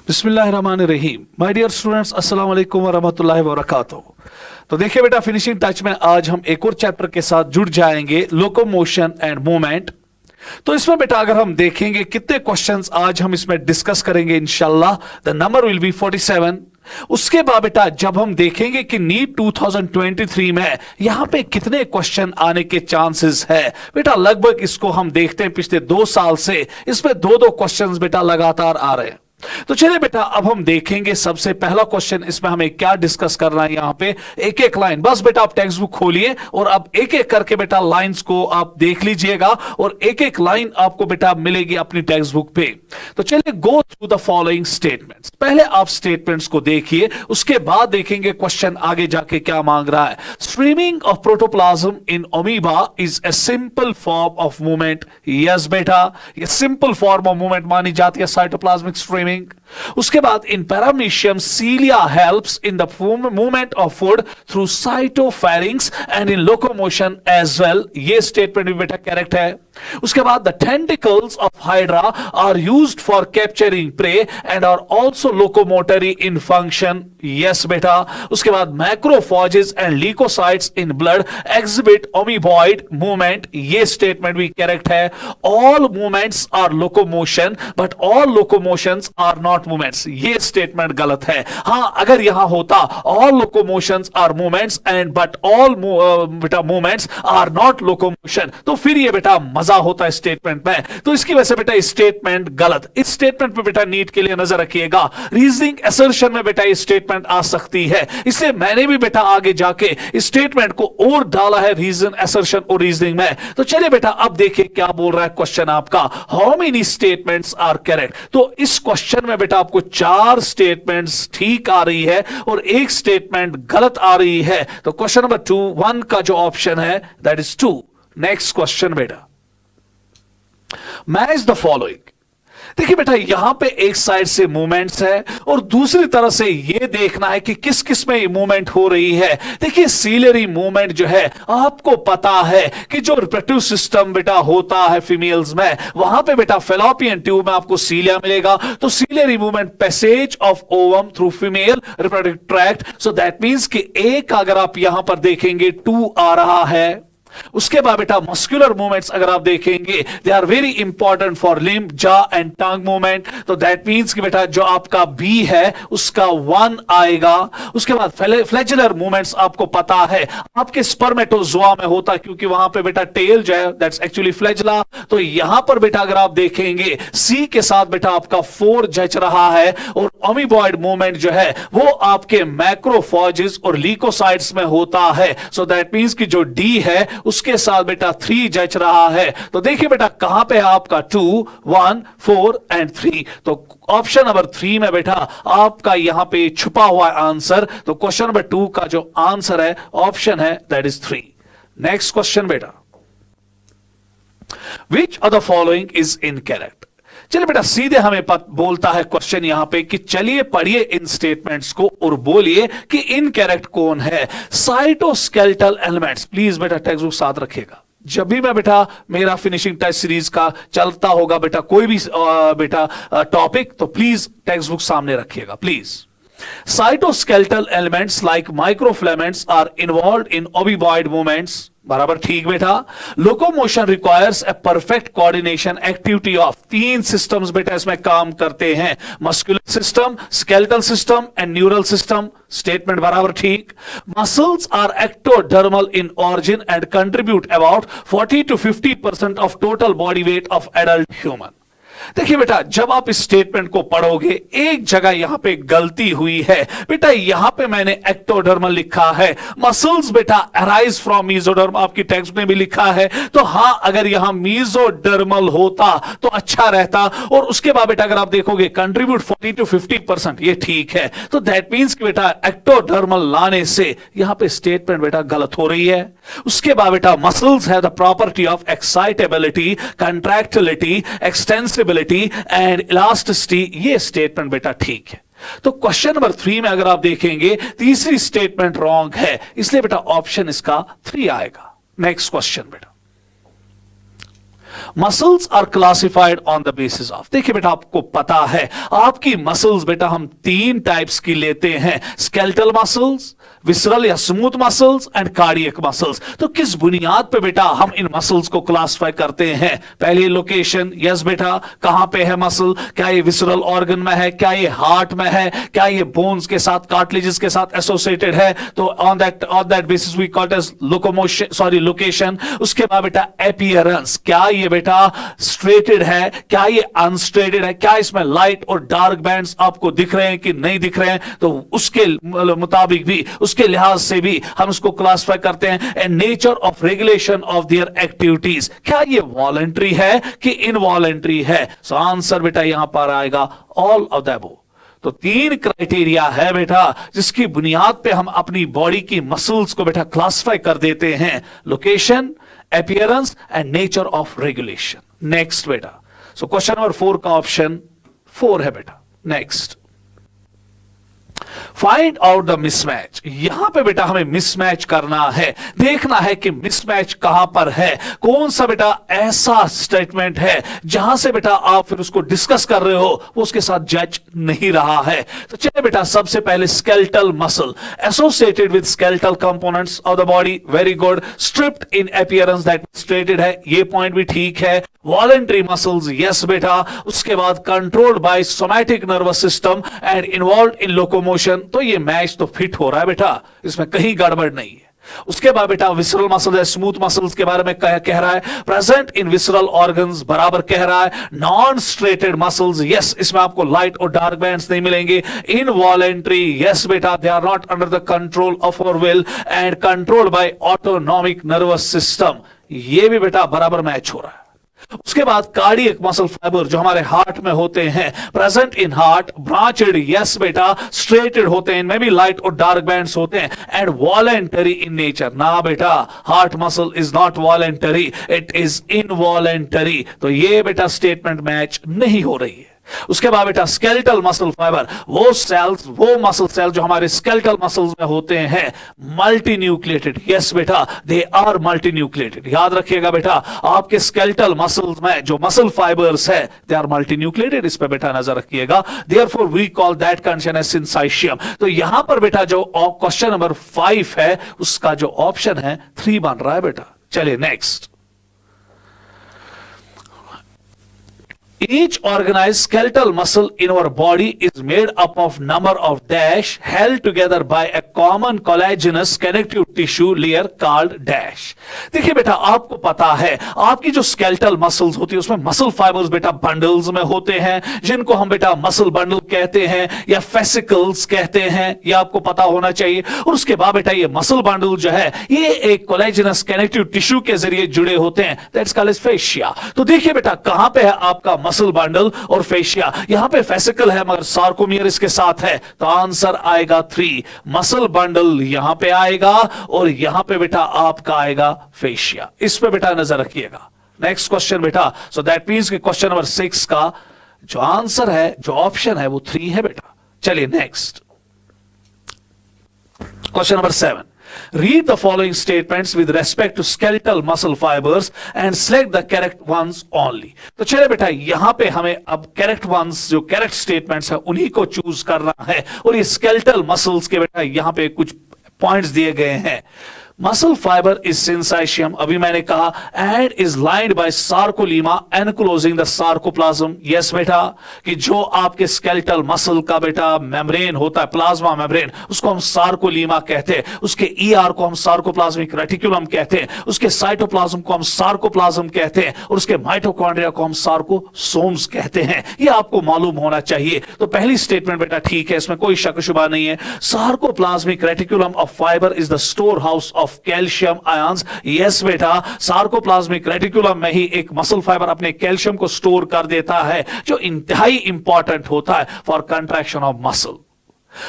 बिस्मिल्लाहिर्रहमानिर्रहीम। My dear students, अस्सलाम वालेकुम वरहमतुल्लाहि वबरकातुहू। तो देखिए बेटा, फिनिशिंग टच में आज हम एक और चैप्टर के साथ जुड़ जाएंगे, लोकोमोशन एंड मूवमेंट। तो इसमें बेटा अगर हम देखेंगे कितने क्वेश्चंस आज हम इसमें डिस्कस करेंगे इंशाल्लाह, द नंबर विल बी 47। उसके बाद बेटा जब हम देखेंगे कि नीट 2023 में यहां पे कितने क्वेश्चन आने के चांसेस है बेटा, लगभग इसको हम देखते हैं पिछले 2 साल से इसमें दो क्वेश्चंस बेटा लगातार आ रहे हैं। तो चलिए बेटा अब हम देखेंगे सबसे पहला क्वेश्चन, इसमें हमें क्या डिस्कस करना है। यहां पे एक एक लाइन, बस बेटा आप टेक्स्ट बुक खोलिए और अब एक एक करके बेटा लाइंस को आप देख लीजिएगा और एक एक लाइन आपको बेटा मिलेगी अपनी टेक्स्ट बुक पे। तो चलिए go through the following statements. पहले आप स्टेटमेंट्स को देखिए, उसके बाद देखेंगे क्वेश्चन आगे जाके क्या मांग रहा है। Streaming of protoplasm in amoeba is a simple form of movement. Yes बेटा, ये सिंपल फॉर्म ऑफ मूवमेंट मानी जाती है साइटोप्लाज्मिक स्ट्रीमिंग। उसके बाद in paramecium cilia helps in the movement of food through cytopharynx and in locomotion as well. ये statement भी बेटा करेक्ट है। उसके बाद the tentacles of hydra are used for capturing prey and are also locomotory in function. Yes बेटा। उसके बाद macrophages and leucocytes in blood exhibit amoeboid movement. ये स्टेटमेंट भी करेक्ट है। All movements are locomotion but all locomotions are not movements. ये statement गलत है। हां, अगर यहां होता all locomotions are movements and but all बेटा मूवमेंट्स आर नॉट लोकोमोशन, तो फिर ये बेटा मजा होता है स्टेटमेंट में। तो इसकी वजह से बेटा स्टेटमेंट गलत। इस स्टेटमेंट पे बेटा नीट के लिए नजर रखिएगा। रीजनिंग असर्शन में बेटा ये स्टेटमेंट आ सकती है, इसलिए मैंने भी बेटा आगे जाके स्टेटमेंट को और डाला है रीजन असर्शन और रीजनिंग में। तो चलिए बेटा अब देखिए क्या बोल रहा है क्वेश्चन आपका। How many statements are correct. तो इस क्वेश्चन में बेटा आपको 4 स्टेटमेंट्स ठीक आ रही है और एक स्टेटमेंट गलत आ रही है। तो क्वेश्चन नंबर 1 का जो ऑप्शन है दैट इज 2। नेक्स्ट क्वेश्चन बेटा, मैच द फॉलोइंग। देखिए बेटा यहां पे एक साइड से मूवमेंट्स है और दूसरी तरफ से ये देखना है कि किस किस में मूवमेंट हो रही है। देखिए सीलियरी मूवमेंट जो है, आपको पता है कि जो रिप्रोडक्टिव सिस्टम बेटा होता है फीमेल्स में, वहां पे बेटा फेलोपियन ट्यूब में आपको सीलिया मिलेगा। तो ciliary movement passage of ovum through female reproductive tract. So that means कि एक अगर आप यहां पर देखेंगे 2 आ रहा है। उसके बाद बेटा मस्कुलर मूवमेंट्स अगर आप देखेंगे they are very important for limb, jaw and tongue movement. तो दैट मींस कि बेटा जो आपका बी है उसका 1 आएगा। उसके बाद फ्लैजेलर मूवमेंट्स आपको पता है आपके स्पर्मेटोजोआ में होता है, क्योंकि वहां पे बेटा टेल जो है दैट्स एक्चुअली फ्लैजेला। तो यहां पर बेटा अगर आप देखेंगे सी के साथ बेटा आपका 4 जच रहा है और अमीबॉइड मूवमेंट जो है वो आपके मैक्रोफेजेस और ल्यूकोसाइट्स में होता है। सो दैट मींस कि जो डी है उसके साथ बेटा 3 जच रहा है। तो देखिए बेटा कहां पे है आपका 2, 1, 4 एंड 3। तो ऑप्शन नंबर 3 में बेटा आपका यहां पे छुपा हुआ आंसर। तो क्वेश्चन नंबर 2 का जो आंसर है ऑप्शन है दैट इज 3। नेक्स्ट क्वेश्चन बेटा, which of the following is incorrect. चलिए बेटा सीधे हमें बोलता है क्वेश्चन यहां पे कि चलिए पढ़िए इन स्टेटमेंट्स को और बोलिए कि इनकरेक्ट कौन है। साइटोस्केलेटल एलिमेंट्स, प्लीज बेटा टेक्स्ट बुक साथ रखिएगा। जब भी मैं बेटा मेरा फिनिशिंग टच सीरीज का चलता होगा बेटा कोई भी बेटा टॉपिक, तो प्लीज टेक्स्ट बुक सामने रखिएगा please. Cytoskeletal elements like microfilaments are involved in amoeboid movements. बराबर ठीक बेटा। Locomotion requires a perfect coordination activity of 3 systems बेटा इसमें काम करते हैं, muscular system, skeletal system and neural system. Statement बराबर ठीक। Muscles are ectodermal in origin and contribute about 40 to 50% of total body weight of adult human. देखिए बेटा जब आप इस स्टेटमेंट को पढ़ोगे एक जगह यहां पे गलती हुई है बेटा। यहां पे मैंने एक्टोडर्मल लिखा है, मसल्स बेटा अराइज फ्रॉम मीजोडर्म आपकी टेक्स्ट में भी लिखा है। तो हां अगर यहां मीजोडर्मल होता तो अच्छा रहता। और उसके बाद बेटा अगर आप देखोगे कंट्रीब्यूट 40 to 50%, ये ठीक है। तो दैट मींस कि बेटा एक्टोडर्मल लाने से यहां पे स्टेटमेंट बेटा गलत हो रही है। उसके बाद बेटा muscles have the property of excitability, contractility, extensibility and elasticity. ये स्टेटमेंट बेटा ठीक है। तो क्वेश्चन नंबर 3 में अगर आप देखेंगे तीसरी स्टेटमेंट रॉन्ग है, इसलिए बेटा ऑप्शन इसका 3 आएगा। नेक्स्ट क्वेश्चन बेटा, muscles are classified on the basis of, देखिए बेटा आपको पता है आपकी मसल्स बेटा हम तीन टाइप्स की लेते हैं, स्केलेटल मसल्स, विसरल या smooth muscles and cardiac muscles. तो किस बुनियाद पे बेटा हम इन मसल्स को क्लासिफाई करते हैं? पहली लोकेशन, यस बेटा, कहां पे है मसल, क्या ये विसरल ऑर्गन में है, क्या ये हार्ट में है, क्या ये बोन्स के साथ, कार्टिलेजेस के साथ एसोसिएटेड है, तो on that basis we call it as location. उसके बाद बेटा अपीयरेंस, क्या ये बेटा स्ट्रेटेड है, क्या ये अनस्ट्रेटेड है, क्या इसमें लाइट और डार्क बैंड्स आपको दिख रहे हैं कि नहीं दिख रहे हैं, तो उसके मुताबिक भी, उसके लिहाज से भी हम इसको क्लासिफाई करते हैं। And nature of regulation of their activities, क्या ये वॉलंटरी है कि इनवॉलंटरी है? सो आंसर बेटा यहां पर आएगा ऑल ऑफ द अबव। तो तीन क्राइटेरिया है बेटा जिसकी बुनियाद पे हम अपनी बॉडी की मसल्स को बेटा क्लासिफाई कर देते हैं, location, appearance and nature of regulation. Next बेटा, सो क्वेश्चन नंबर 4 का ऑप्शन 4 है बेटा। Next, find out the mismatch. यहां पे बेटा हमें मिसमैच करना है, देखना है कि मिसमैच कहां पर है, कौन सा बेटा ऐसा स्टेटमेंट है जहां से बेटा आप फिर उसको डिस्कस कर रहे हो वो उसके साथ जज नहीं रहा है। तो चलिए बेटा, सबसे पहले skeletal muscle associated with skeletal components of the body, very good. Striped in appearance, that striated है, ये पॉइंट भी ठीक है। वॉलंटरी मसल्स, यस बेटा। उसके बाद controlled by somatic nervous system and involve in locomotion, तो ये मैच तो फिट हो रहा है बेटा, इसमें कहीं गड़बड़ नहीं है। उसके बाद बेटा विसरल मसल, स्मूथ मसल्स के बारे में कह रहा है, प्रेजेंट इन विसरल ऑर्गन्स, बराबर कह रहा है। नॉन स्ट्रेटेड मसल्स, यस, इसमें आपको लाइट और डार्क बैंड्स नहीं मिलेंगे। इनवॉलेंट्री, यस बेटा, they are not under the control of our will and controlled by autonomic nervous system, ये भी बेटा बराबर मैच हो रहा है। उसके बाद कार्डियक मसल फाइबर जो हमारे हार्ट में होते हैं, present in heart, branched, yes बेटा, स्ट्रेटेड होते हैं, इनमें भी लाइट और डार्क बैंड्स होते हैं, एंड वॉलेंटरी इन नेचर, ना बेटा, heart muscle is not voluntary, it is involuntary. तो ये बेटा स्टेटमेंट मैच नहीं हो रही है। उसके बाद बेटा स्केलेटल मसल फाइबर, वो सेल्स, वो मसल सेल जो हमारे स्केलेटल मसल्स में होते हैं, मल्टी न्यूक्लिएटेड, यस बेटा, दे आर मल्टी न्यूक्लिएटेड। याद रखिएगा बेटा, आपके स्केलेटल मसल्स में जो मसल फाइबर्स है दे आर मल्टी न्यूक्लिएटेड, इस पे बेटा नजर रखिएगा। Therefore we call that condition as syncytium. तो यहां पर बेटा जो क्वेश्चन नंबर 5 है उसका जो ऑप्शन है 3 बन रहा है बेटा। चलिए next, each organized skeletal muscle in our body is made up of number of dash held together by a common collagenous connective tissue layer called dash। देखिए बेटा, आपको पता है आपकी जो स्केलेटल मसल्स होती है उसमें मसल फाइबर्स बेटा बंडल्स में होते हैं, जिनको हम बेटा मसल बंडल कहते हैं या फेसिकल्स कहते हैं, ये आपको पता होना चाहिए। और उसके बाद बेटा ये मसल बंडल जो है ये एक कोलेजनस कनेक्टिव टिश्यू के जरिए जुड़े होते हैं, दैट्स कॉल्ड एज फेशिया। तो देखिए बेटा कहां पे है आपका मसल बंडल और फेशिया, यहां पे फेसिकल है मगर सार्कोमियर इसके साथ है, तो आंसर आएगा 3। मसल बंडल यहां पे आएगा और यहां पे बेटा आपका आएगा फेशिया, इस पे बेटा नजर रखिएगा। नेक्स्ट क्वेश्चन बेटा, सो दैट मींस कि क्वेश्चन नंबर 6 का जो आंसर है, जो ऑप्शन है वो 3 है बेटा। चलिए next, question number 7, read the following statements with respect to skeletal muscle fibers and select the correct ones only। तो चलिए बेटा यहां पे हमें अब करेक्ट वंस, जो करेक्ट स्टेटमेंट्स है उन्हीं को चूज करना है। और ये स्केलेटल मसल्स के बेटा यहां पे कुछ पॉइंट्स दिए गए हैं। मसल फाइबर इज सिंसाइशियम, अभी मैंने कहा, and is lined by सार्कोलीमा enclosing the sarcoplasm. Yes बेटा, कि जो आपके स्केलेटल मसल का बेटा मेम्ब्रेन होता है, प्लाज्मा मेम्ब्रेन, उसको हम सार्कोलीमा कहते हैं। उसके ईआर को हम सार्कोप्लाज्मिक रेटिकुलम कहते हैं, उसके साइटोप्लाज्म को हम सार्कोप्लाज्म कहते हैं, और उसके माइटोकॉन्ड्रिया को हम सार्कोसोम्स कहते हैं। ये आपको मालूम होना चाहिए। तो पहली स्टेटमेंट बेटा ठीक है, इसमें कोई शक शुबा नहीं है। Sarcoplasmic reticulum of fibre is the store house of calcium ions. Yes बेटा, सार्कोप्लाज्मिक रेटिकुलम में ही एक मसल फाइबर अपने कैल्शियम को स्टोर कर देता है, जो इंतहाई इंपॉर्टेंट होता है फॉर कंट्रैक्शन ऑफ मसल।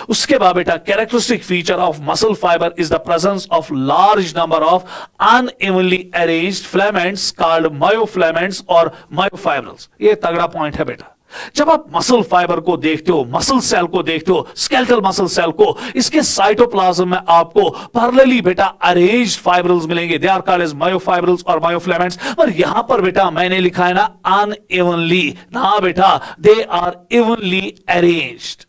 उसके बाद बेटा characteristic feature of muscle fibre is the presence of large number of unevenly arranged filaments called myofilaments और मायोफाइब्रल्स। ये तगड़ा पॉइंट है बेटा। जब आप मसल फाइबर को देखते हो, मसल सेल को देखते हो, स्केलेटल मसल सेल को, इसके साइटोप्लाज्म में आपको पैरेलली बेटा अरेंज्ड फाइब्रिल्स मिलेंगे। They are called as myofibrils और मायोफिलामेंट्स। और यहां पर बेटा मैंने लिखा है ना अनइवनली, ना बेटा they are evenly arranged,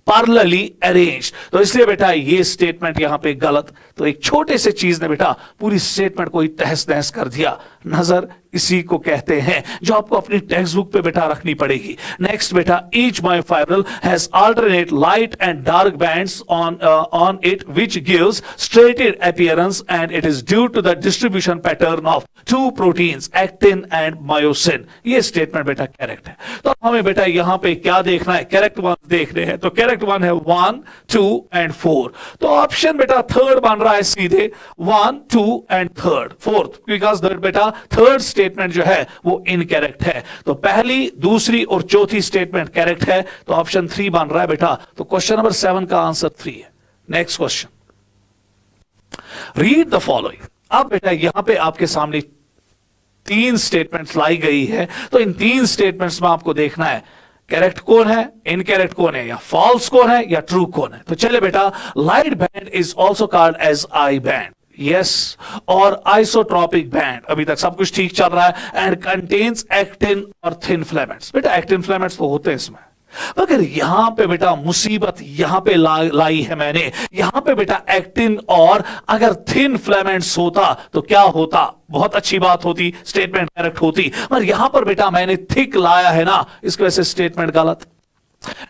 parallelly arrange. तो इसलिए बेटा ये स्टेटमेंट यहां पे गलत। तो एक छोटे से चीज ने बेटा पूरी स्टेटमेंट को ही तहस नहस कर दिया। नजर इसी को कहते हैं जो आपको अपनी टेक्स्ट बुक पे बेटा रखनी पड़ेगी। नेक्स्ट बेटा, each myofibril has alternate light and dark bands on it which gives striated appearance and it is due to the distribution pattern of two proteins actin and myosin. ये statement बेटा correct है। तो हमें बेटा यहां पे क्या देखना है, करेक्ट वन देखने हैं। तो करेक्ट वन है 1, 2 एंड 4। तो ऑप्शन बेटा थर्ड बन रहा है सीधे 1, 2 and third, fourth, because that बेटा थर्ड स्टेटमेंट जो है वो इनकरेक्ट है। तो पहली, दूसरी और चौथी स्टेटमेंट करेक्ट है। तो ऑप्शन 3 बन रहा है बेटा। तो क्वेश्चन नंबर 7 का आंसर 3 है। Next question, read the following. अब बेटा यहां पे आपके सामने 3 स्टेटमेंट्स लाई गई है। तो इन 3 स्टेटमेंट्स में आपको देखना है करेक्ट कौन है, इनकरेक्ट कौन है, या फॉल्स कौन है, या ट्रू कौन है। तो चले बेटा, light band is also called as I band, yes, और आइसोट्रॉपिक बैंड, अभी तक सब कुछ ठीक चल रहा है। एंड कंटेन्स एक्टिन और थिन फिलामेंट्स। बेटा एक्टिन फिलामेंट्स तो होते हैं इसमें, मगर यहां पे बेटा मुसीबत यहां पे लाई है मैंने। यहां पे बेटा एक्टिन और अगर थिन फिलामेंट्स होता तो क्या होता, बहुत अच्छी बात होती, स्टेटमेंट करेक्ट होती। मगर यहां पर बेटा मैंने थिक लाया है ना, इसकी वजह से स्टेटमेंट गलत।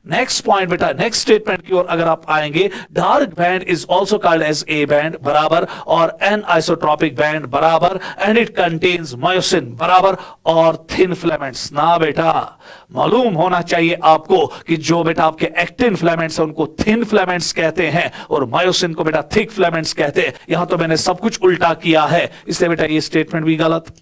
नेक्स्ट पॉइंट बेटा, नेक्स्ट स्टेटमेंट की ओर अगर आप आएंगे, dark band is also called as A band बराबर, और एन आइसोट्रॉपिक बैंड बराबर, एंड इट कंटेन्स मायोसिन बराबर, और थिन फिलामेंट्स ना बेटा। मालूम होना चाहिए आपको कि जो बेटा आपके एक्टिन फिलामेंट्स हैं उनको थिन फिलामेंट्स कहते हैं, और मायोसिन को बेटा थिक फिलामेंट्स कहते हैं। यहां तो मैंने सब कुछ उल्टा किया है, इसलिए बेटा ये स्टेटमेंट भी गलत।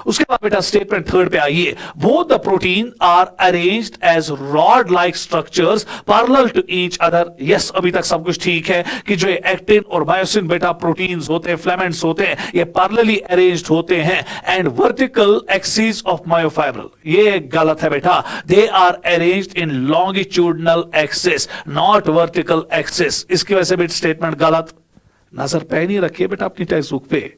उसके बाद बेटा स्टेटमेंट थर्ड पे आइए, both the protein are arranged as rod like structures parallel to each other. Yes, अभी तक सब कुछ ठीक है कि जो एक्टिन और मायोसिन बेटा प्रोटीन्स होते हैं, फिलामेंट्स होते हैं, ये पैरेलली अरेंज्ड होते हैं and vertical axis of myofibril. ये गलत है बेटा, they are arranged in longitudinal axis not vertical axis. इसकी वजह से बेटा स्टेटमेंट गलत। नजर पे नहीं रखिए बेटा अपनी टेक्स्ट बुक पे,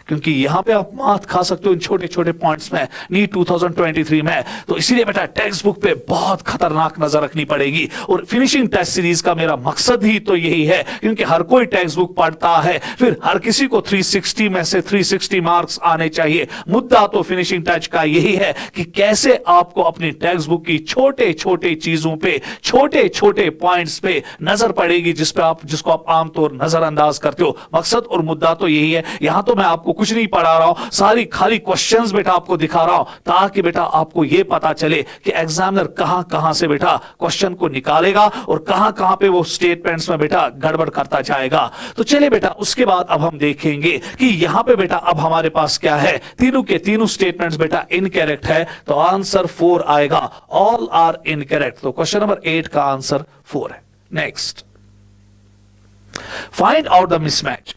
क्योंकि यहां पे आप मात खा सकते हो इन छोटे छोटे पॉइंट्स में नीट 2023 में। तो इसीलिए बेटा टेक्स्ट बुक पे बहुत खतरनाक नजर रखनी पड़ेगी। और फिनिशिंग टेस्ट सीरीज का मेरा मकसद ही तो यही है, क्योंकि हर कोई टेक्स्ट बुक पढ़ता है, फिर हर किसी को 360 में से 360 मार्क्स आने चाहिए। मुद्दा तो फिनिशिंग टच का यही है कि कैसे आपको अपनी टेक्स्ट बुक की छोटे छोटे चीजों पे, छोटे छोटे पॉइंट्स पे नजर पड़ेगी, जिसको आप आमतौर नजरअंदाज करते हो। मकसद और मुद्दा तो यही है। यहां तो मैं आपको कुछ नहीं पढ़ा रहा हूं, सारी खाली क्वेश्चंस बेटा आपको दिखा रहा हूं, ताकि बेटा आपको यह पता चले कि एग्जामिनर कहां कहां से बेटा क्वेश्चन को निकालेगा और कहां कहां पे वो स्टेटमेंट्स में बेटा गड़बड़ करता जाएगा। तो चलिए बेटा, उसके बाद अब हम देखेंगे कि यहां पे बेटा अब हमारे पास क्या है। तीनों के तीनों स्टेटमेंट्स बेटा इनकरेक्ट है, तो आंसर 4 आएगा। All are incorrect. तो क्वेश्चन नंबर 8 का आंसर 4 है। Next, find out the mismatch.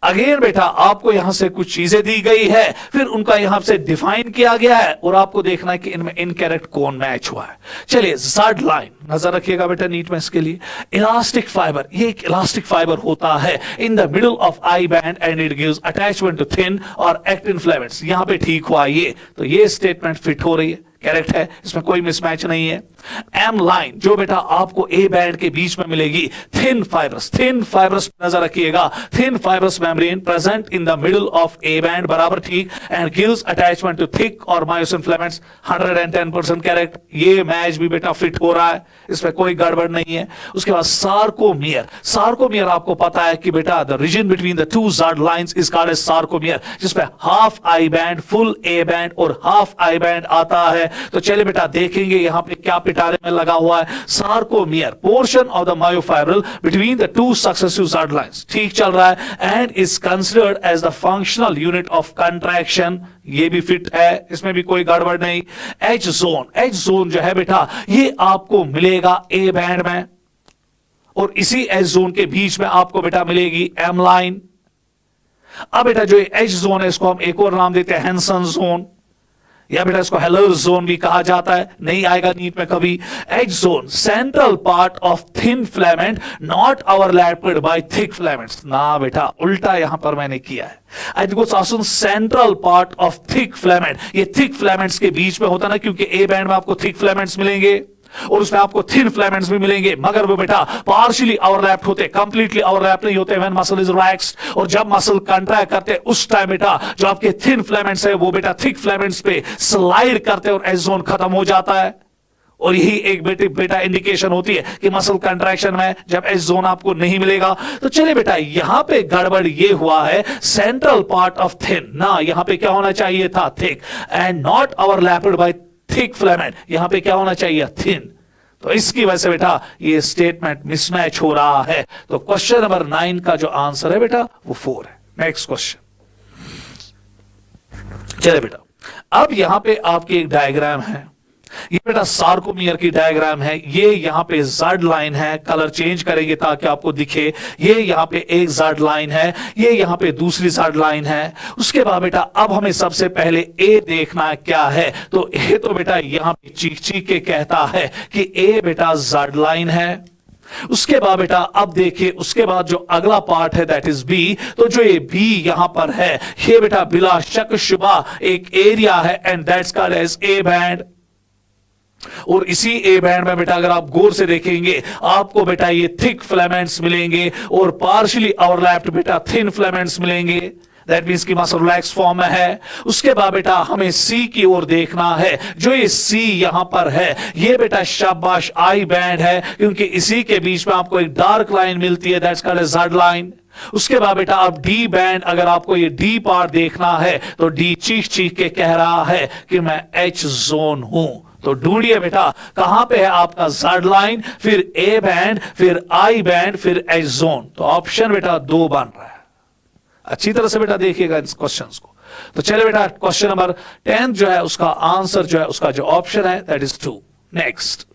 Again बेटा आपको यहां से कुछ चीजें दी गई है, फिर उनका यहां से डिफाइन किया गया है, और आपको देखना है कि इनमें इनकरेक्ट कौन मैच हुआ है। चलिए, ज़ड लाइन नजर रखिएगा बेटा नीट में इसके लिए। इलास्टिक फाइबर, ये एक इलास्टिक फाइबर होता है in the middle of I band and it gives attachment to thin और एक्टिन फिलामेंट्स। यहां पे ठीक हुआ ये, तो ये स्टेटमेंट फिट हो रही है, करेक्ट है, इसमें कोई मिसमैच नहीं है। एम लाइन जो बेटा आपको ए बैंड के बीच में मिलेगी, थिन फाइब्रस नजर रखिएगा, thin fibrous membrane present in the middle of A band बराबर ठीक, and gives attachment to thick और मायोसिन फिलामेंट्स। 110% करेक्ट। ये मैच भी बेटा फिट हो रहा है, इसमें कोई गड़बड़ नहीं है। उसके बाद सार्कोमियर आपको पता है कि बेटा the region between the two Z lines is called as sarcomere, जिसमें half I band, full A band और हाफ आई बैंड आता है। तो चलिए बेटा देखेंगे यहां पे क्या पिटारे में लगा हुआ है। Sarcomere portion of the myofibril between the two successive Z lines, ठीक चल रहा है, and is considered as the functional unit of contraction. ये भी फिट है, इसमें भी कोई गड़बड़ नहीं। एज जोन जो है बेटा ये आपको मिलेगा ए बैंड में, और इसी एज जोन के बीच में आपको बेटा मिलेगी एम लाइन। अब बेटा जो एज जोन है इसको हम एक और नाम देते हैं हैंसन जोन। या बेटा इसको हेलर जोन भी कहा जाता है, नहीं आएगा नीट में कभी। H zone central part of thin filament not overlapped by thick filaments. ना बेटा, उल्टा यहां पर मैंने किया है। Central part of thick filament, ये थिक फिलामेंट्स के बीच में होता ना, क्योंकि ए बैंड में आपको थिक फिलामेंट्स मिलेंगे और उसमें आपको थिन फिलामेंट्स भी मिलेंगे, मगर वो बेटा पार्शियली ओवरलैप्ड होते, कंप्लीटली ओवरलैप नहीं होते व्हेन मसल इज रिलैक्स्ड। और जब मसल कंट्रैक्ट करते उस टाइम बेटा जो आपके थिन फिलामेंट्स है वो बेटा थिक फिलामेंट्स पे स्लाइड करते और एज जोन खत्म हो जाता है। और यही एक बेटा इंडिकेशन होती है कि मसल कंट्रैक्शन में जब एज जोन आपको नहीं मिलेगा। तो चलिए बेटा, यहां पे गड़बड़ ये हुआ है, सेंट्रल पार्ट ऑफ थिन, ना यहां पे क्या होना चाहिए था thick, and not overlapped by thick filament, यहां पे क्या होना चाहिए थिन। तो इसकी वजह से बेटा ये स्टेटमेंट मिसमैच हो रहा है। तो क्वेश्चन नंबर 9 का जो आंसर है बेटा वो 4 है। नेक्स्ट क्वेश्चन, चलिए बेटा, अब यहां पे आपकी एक डायग्राम है, ये बेटा सार्कोमियर की डायग्राम है। ये यहां पे ज़ड लाइन है, कलर चेंज करेंगे ताकि आपको दिखे। ये यहां पे एक ज़ड लाइन है, ये यहां पे दूसरी ज़ड लाइन है। उसके बाद बेटा अब हमें सबसे पहले ए देखना क्या है। तो ए तो बेटा यहां पे चीख चीख के कहता है कि ए बेटा ज़ड लाइन है। उसके बाद बेटा अब देखिए, उसके बाद जो अगला पार्ट है दैट इज बी। तो जो ये बी यहां पर है, ये बेटा बिला शक शुबा एक एरिया है and that's called as A band. और इसी ए बैंड में बेटा अगर आप गौर से देखेंगे आपको बेटा ये थिक फिलामेंट्स मिलेंगे और पार्शियली ओवरलैप्ड बेटा थिन फिलामेंट्स मिलेंगे। दैट मींस कि मसल रिलैक्स फॉर्म में है। उसके बाद बेटा हमें सी की ओर देखना है। जो ये सी यहां पर है ये बेटा शाबाश आई बैंड है, क्योंकि इसी के बीच में आपको एक डार्क लाइन मिलती है, दैट्स कॉल्ड ज़ड लाइन। उसके बाद बेटा अब डी बैंड, अगर आपको ये डी पार्ट देखना है तो डी चीख चीख के कह रहा है कि मैं एच जोन हूं। तो ढूंढिए बेटा कहां पे है आपका ज़ड लाइन, फिर ए बैंड, फिर आई बैंड, फिर एच जोन। तो ऑप्शन बेटा 2 बन रहा है। अच्छी तरह से बेटा देखिएगा इस क्वेश्चंस को। तो चले बेटा क्वेश्चन नंबर 10 जो है उसका आंसर जो है उसका जो ऑप्शन है दैट इज 2। नेक्स्ट,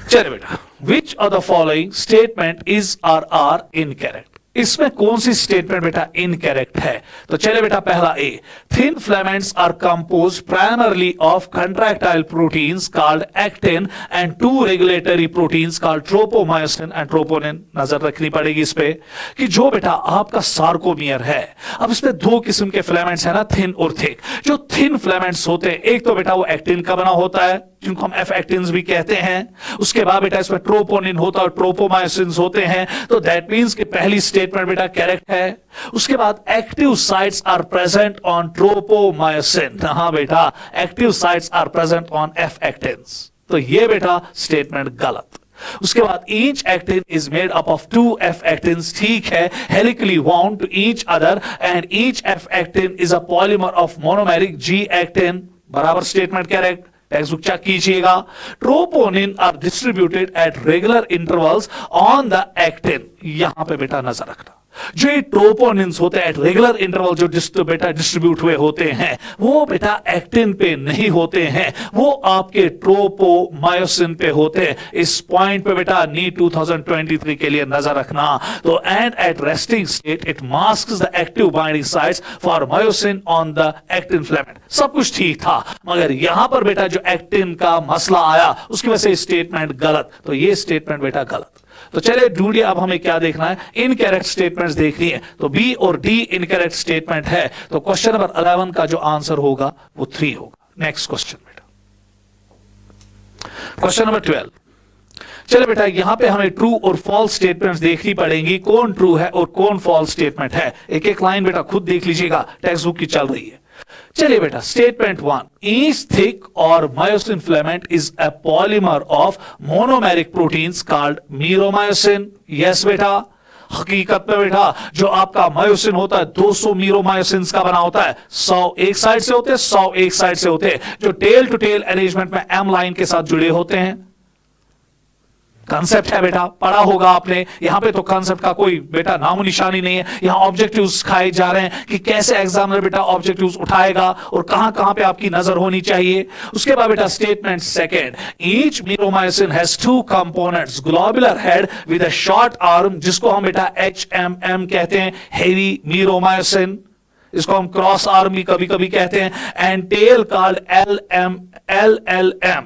चले बेटा, which of the following statement is are incorrect. इसमें कौन सी स्टेटमेंट बेटा इनकरेक्ट है। तो चले बेटा पहला A, thin filaments are composed primarily of contractile proteins called actin and 2 regulatory proteins called tropomyosin and troponin. नजर रखनी पड़ेगी इस पे कि जो बेटा आपका सार्कोमियर है, अब इसमें 2 किस्म के फिलामेंट्स है ना, थिन और थिक। जो थिन फिलामेंट्स होते हैं एक तो बेटा वो एक्टिन का बना होता है जिनको हम एफ एक्टिन्स भी कहते हैं। उसके बाद बेटा इसमें ट्रोपोनिन होता है, ट्रोपोमायोसिन्स होते हैं। तो दैट मींस कि पहली स्टेटमेंट बेटा करेक्ट है। उसके बाद active sites are present on tropomyosin. हां बेटा, active sites are present on F actins. तो ये बेटा स्टेटमेंट गलत। उसके बाद each actin is made up of 2 F actins, ठीक है, helically bound to each other and each F actin is a polymer of monomeric G actin. बराबर statement correct. Textbook check कीजिएगा। Troponin are distributed at regular intervals on the actin. यहां पे बेटा नजर रखना, जो ये ट्रोपोनिन्स होते हैं एट रेगुलर इंटरवल जो बेटा डिस्ट्रीब्यूट हुए होते हैं वो बेटा एक्टिन पे नहीं होते हैं, वो आपके ट्रोपोमायोसिन पे होते हैं। इस पॉइंट पे बेटा नीट 2023 के लिए नजर रखना। तो and at resting state it masks the active binding sites for myosin on the actin filament. सब कुछ ठीक था, मगर यहां पर बेटा जो एक्टिन का मसला आया उसकी वजह से स्टेटमेंट गलत। तो ये स्टेटमेंट बेटा गलत। तो चलिए ढूंढिए अब हमें क्या देखना है, इनकरेक्ट स्टेटमेंट्स देखनी है। तो बी और डी इनकरेक्ट स्टेटमेंट है। तो क्वेश्चन नंबर 11 का जो आंसर होगा वो 3 होगा। नेक्स्ट क्वेश्चन बेटा, क्वेश्चन नंबर 12। चलिए बेटा यहां पे हमें ट्रू और फॉल्स स्टेटमेंट्स देखनी पड़ेंगी, कौन ट्रू है और कौन फॉल्स स्टेटमेंट है। एक एक लाइन बेटा खुद देख लीजिएगा, टेक्स्ट बुक की चल रही है। चलिए बेटा स्टेटमेंट 1, ईच थिक और myosin filament is a polymer of monomeric proteins called meromyosin. Yes बेटा, हकीकत में बेटा जो आपका मायोसिन होता है 200 मीरोमायोसिन्स का बना होता है। 100 एक साइड से होते हैं, 100 एक साइड से होते हैं, जो टेल टू टेल अरेंजमेंट में एम लाइन के साथ जुड़े होते हैं। कंसेप्ट है बेटा, पढ़ा होगा आपने। यहां पे तो कंसेप्ट का कोई बेटा नामो निशानी नहीं है। यहां ऑब्जेक्टिव्स खाए जा रहे हैं कि कैसे एग्जामिनर बेटा ऑब्जेक्टिव्स उठाएगा और कहां कहां पे आपकी नजर होनी चाहिए। उसके बाद बेटा statement second, each meromyosin has 2 components, globular head with a short arm, जिसको हम बेटा HMM कहते हैं, हेवी मीरोमायोसिन। इसको हम क्रॉस आर्म भी कभी कभी कहते हैं, and tail called LLM,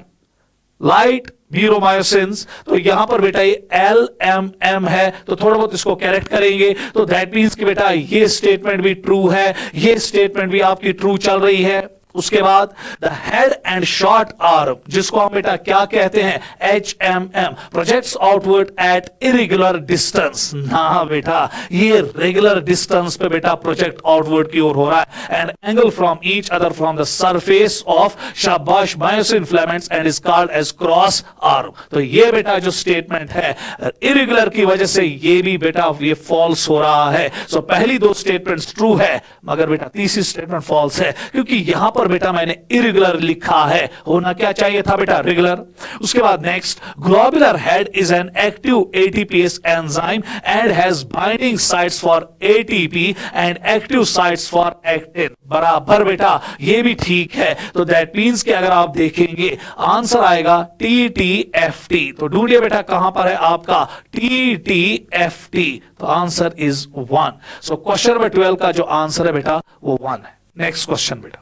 light meromyosins. तो यहां पर बेटा ये LMM है, तो थोड़ा बहुत इसको करेक्ट करेंगे, तो दैट मीन्स कि बेटा ये स्टेटमेंट भी ट्रू है, ये स्टेटमेंट भी आपकी ट्रू चल रही है। उसके बाद the head and short arm, जिसको हम बेटा क्या कहते हैं, HMM, projects outward at irregular distance. ना बेटा, ये रेगुलर डिस्टेंस पे बेटा प्रोजेक्ट आउटवर्ड की ओर हो रहा है, and angle from each other from the surface of शाबाश myosin filaments and is called as cross arm. तो ये बेटा जो स्टेटमेंट है इरेगुलर की वजह से ये भी बेटा ये फॉल्स हो रहा है। सो पहली दो स्टेटमेंट्स ट्रू है, मगर बेटा तीसरी स्टेटमेंट फॉल्स है, क्योंकि यहां पर बेटा मैंने इरेगुलर लिखा है, होना क्या चाहिए था बेटा, रेगुलर। उसके बाद next, globular head is an active ATPase enzyme and has binding sites for ATP and active sites for actin. बराबर बेटा, ये भी ठीक है। तो दैट मींस कि अगर आप देखेंगे आंसर आएगा TTFT। तो ढूंढिए बेटा कहां पर है आपका TTFT। तो answer is 1। So question number 12 का जो आंसर है बेटा वो 1 है। नेक्स्ट क्वेश्चन बेटा,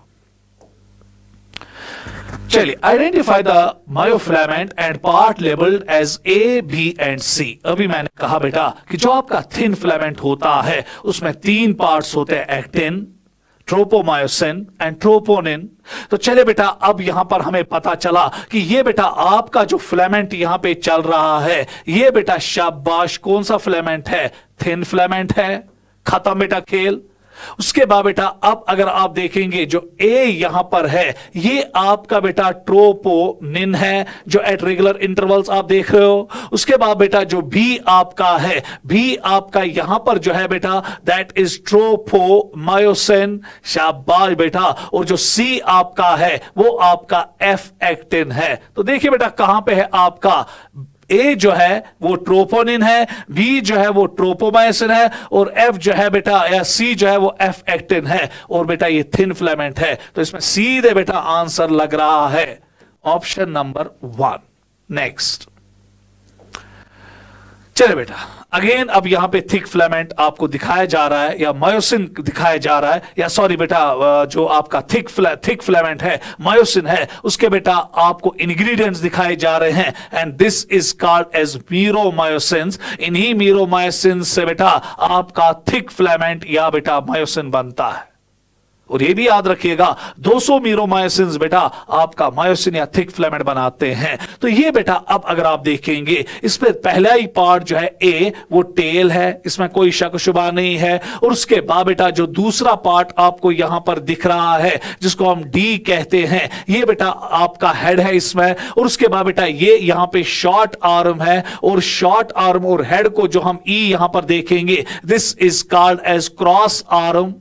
चलिए, identify the myofilament and part labelled as A, B and C। अभी मैंने कहा बेटा कि जो आपका थिन फिलामेंट होता है उसमें 3 पार्ट्स होते हैं, एक्टिन, ट्रोपोमायोसिन एंड ट्रोपोनिन। तो चले बेटा, अब यहां पर हमें पता चला कि ये बेटा आपका जो फिलामेंट यहां पे चल रहा है, ये बेटा शाबाश कौन सा फिलामेंट है, थिन फिलामेंट है। खत्म बेटा खेल। उसके बाद बेटा अब अगर आप देखेंगे जो ए यहां पर है ये आपका बेटा ट्रोपोनिन है जो एट रेगुलर इंटरवल्स आप देख रहे हो। उसके बाद बेटा जो बी आपका है, बी आपका यहां पर जो है बेटा दैट इज ट्रोपोमायोसिन, शाबाश बेटा। और जो सी आपका है वो आपका एफ एक्टिन है। तो देखिए बेटा कहां पे है आपका, ए जो है वो ट्रोपोनिन है, बी जो है वो ट्रोपोमायोसिन है, और एफ जो है बेटा या सी जो है वो एफ एक्टिन है, और बेटा ये थिन फिलामेंट है। तो इसमें सीधे बेटा आंसर लग रहा है ऑप्शन नंबर 1। नेक्स्ट चले बेटा, अगेन अब यहां पे थिक फिलामेंट आपको दिखाया जा रहा है या मायोसिन दिखाया जा रहा है, या सॉरी बेटा जो आपका थिक फिलामेंट है मायोसिन है उसके बेटा आपको इंग्रेडिएंट्स दिखाए जा रहे हैं, and this is called as meromyosins. इन्हीं मीरोमायोसिन्स से बेटा आपका थिक फिलामेंट या बेटा मायोसिन बनता है। और ये भी याद रखिएगा 200 मीरोमायोसिन्स बेटा आपका मायोसिन या थिक फिलामेंट बनाते हैं। तो ये बेटा अब अगर आप देखेंगे इसमें पहला ही पार्ट जो है ए वो टेल है, इसमें कोई शक शुबा नहीं है। और उसके बाद बेटा जो दूसरा पार्ट आपको यहां पर दिख रहा है जिसको हम डी कहते हैं, ये बेटा आपका हेड है इसमें। और उसके बाद बेटा ये यहां पे शॉर्ट आर्म है, और शॉर्ट आर्म और हेड को जो हम ई यहां पर देखेंगे this is called as cross arm.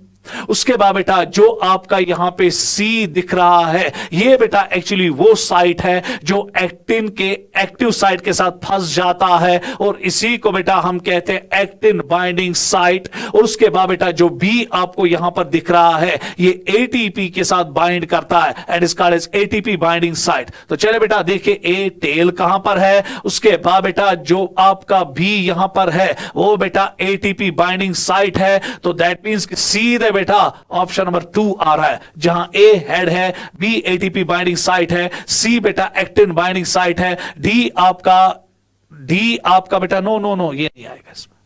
उसके बाद बेटा जो आपका यहां पे सी दिख रहा है ये बेटा एक्चुअली वो साइट है जो एक्टिन के एक्टिव साइट के साथ फंस जाता है, और इसी को बेटा हम कहते हैं एक्टिन बाइंडिंग साइट। और उसके बाद बेटा जो बी आपको यहां पर दिख रहा है ये एटीपी के साथ बाइंड करता है and is called as ATP binding site. तो चले बेटा देखिए ए टेल कहां पर है, उसके बाद बेटा जो आपका बी यहां पर है वो बेटा एटीपी बाइंडिंग साइट है। तो दैट मींस कि सीधे बेटा ऑप्शन नंबर 2 आ रहा है, जहां ए हेड है, बी एटीपी बाइंडिंग साइट है, सी बेटा एक्टिन बाइंडिंग साइट है, डी आपका बेटा नो ये नहीं आएगा इसमें,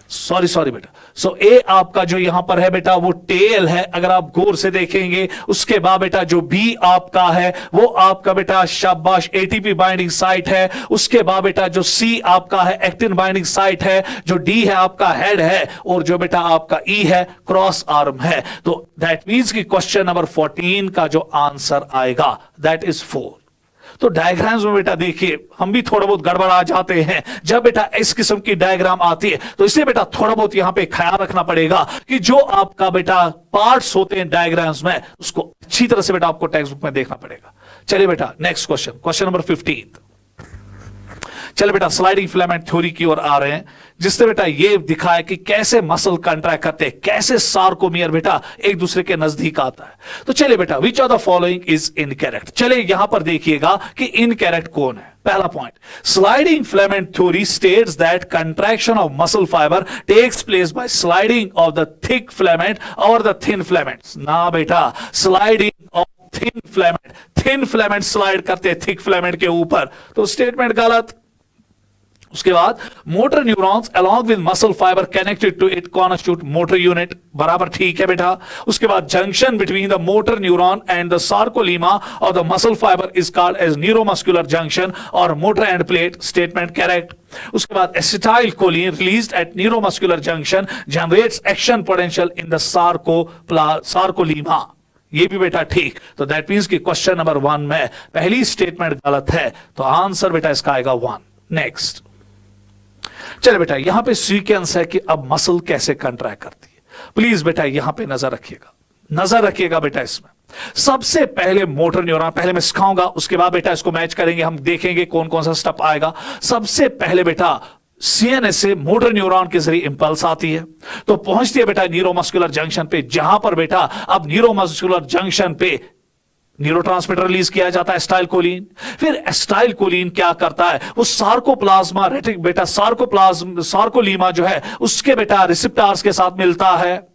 सॉरी बेटा। सो ए आपका जो यहां पर है बेटा वो टेल है अगर आप गौर से देखेंगे। उसके बाद बेटा जो बी आपका है वो आपका बेटा शाबाश एटीपी बाइंडिंग साइट है। उसके बाद बेटा जो सी आपका है एक्टिन बाइंडिंग साइट है, जो डी है आपका हेड है, और जो बेटा आपका ई है क्रॉस आर्म है। तो दैट मींस कि क्वेश्चन नंबर 14 का जो आंसर आएगा दैट इज 4। तो डायग्राम्स में बेटा देखिए हम भी थोड़ा बहुत गड़बड़ा जाते हैं जब बेटा इस किस्म की डायग्राम आती है, तो इसलिए बेटा थोड़ा बहुत यहां पे ख्याल रखना पड़ेगा कि जो आपका बेटा पार्ट्स होते हैं डायग्राम्स में उसको अच्छी तरह से बेटा आपको टेक्स्ट बुक में देखना पड़ेगा। चलिए बेटा नेक्स्ट क्वेश्चन, क्वेश्चन नंबर 15। चले बेटा स्लाइडिंग फिलामेंट थ्योरी की ओर आ रहे हैं, जिससे बेटा ये दिखाया कि कैसे मसल कंट्रैक्ट करते हैं, कैसे सार्कोमियर बेटा एक दूसरे के नजदीक आता है। तो चलिए बेटा, which of the following is incorrect. चलिए यहां पर देखिएगा कि इनकरेक्ट कौन है। पहला point, sliding filament theory states that contraction of muscle fiber takes place by sliding of the thick filament और द थिन फिलामेंट्स। ना बेटा, sliding of thin filament slide करते हैं थिक फिलामेंट के ऊपर, तो स्टेटमेंट गलत। उसके बाद motor neurons along with muscle fibre connected to it constitute motor unit, बराबर ठीक है बेटा। उसके बाद junction between the motor neuron and the sarcolemma और the muscle fibre is called as neuromuscular junction और motor end plate, statement correct. उसके बाद acetylcholine released at neuromuscular junction generates action potential in the sarcolemma, ये भी बेटा ठीक। तो that means कि क्वेश्चन नंबर 1 में पहली स्टेटमेंट गलत है, तो आंसर बेटा इसका आएगा 1। नेक्स्ट, चले बेटा यहां पे सीक्वेंस है कि अब मसल कैसे कंट्रैक्ट करती है। प्लीज बेटा यहां पे नजर रखिएगा बेटा। इसमें सबसे पहले मोटर न्यूरॉन, पहले मैं सिखाऊंगा, उसके बाद बेटा इसको मैच करेंगे, हम देखेंगे कौन कौन सा स्टेप आएगा। सबसे पहले बेटा सीएनएस से मोटर न्यूरॉन के जरिए इंपल्स आती है, तो पहुंचती है बेटा न्यूरोमस्कुलर जंक्शन पे, जहां पर बेटा अब न्यूरोमस्कुलर जंक्शन पे न्यूरोट्रांसमीटर रिलीज किया जाता है एस्टाइलकोलिन। फिर एस्टाइलकोलिन क्या करता है, वो सार्कोप्लाज्मा रेटिक बेटा सार्कोलीमा जो है उसके बेटा रिसेप्टर्स के साथ मिलता है,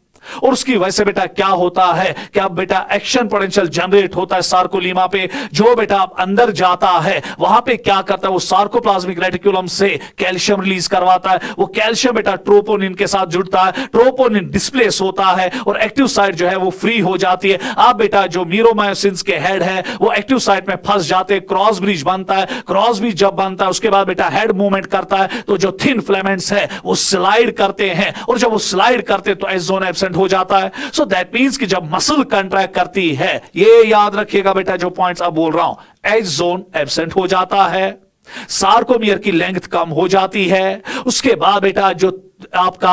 और उसकी वजह से बेटा क्या होता है कि अब बेटा एक्शन पोटेंशियल जनरेट होता है सार्कोलीमा पे, जो बेटा अंदर जाता है वहां पे क्या करता है, वो सार्कोप्लाज्मिक रेटिकुलम से कैल्शियम रिलीज करवाता है। वो कैल्शियम बेटा ट्रोपोनिन के साथ जुड़ता है, ट्रोपोनिन डिस्प्लेस होता है और एक्टिव साइट जो है वो फ्री हो जाती है। अब बेटा जो मीरोमायोसिन्स के हेड है वो एक्टिव साइट में फंस जाते हैं, क्रॉस ब्रिज बनता है। क्रॉस ब्रिज जब बनता है उसके बाद बेटा हेड मूवमेंट करता है, तो जो थिन फिलामेंट्स है वो स्लाइड करते हैं, और जब वो स्लाइड करते हैं तो एस जोन एब्सेंट हो जाता है। सो दैट मींस कि जब मसल कंट्रैक्ट करती है, ये याद रखिएगा बेटा जो पॉइंट्स अब बोल रहा हूं, एज जोन एब्सेंट हो जाता है, सार्कोमियर की लेंथ कम हो जाती है। उसके बाद बेटा जो आपका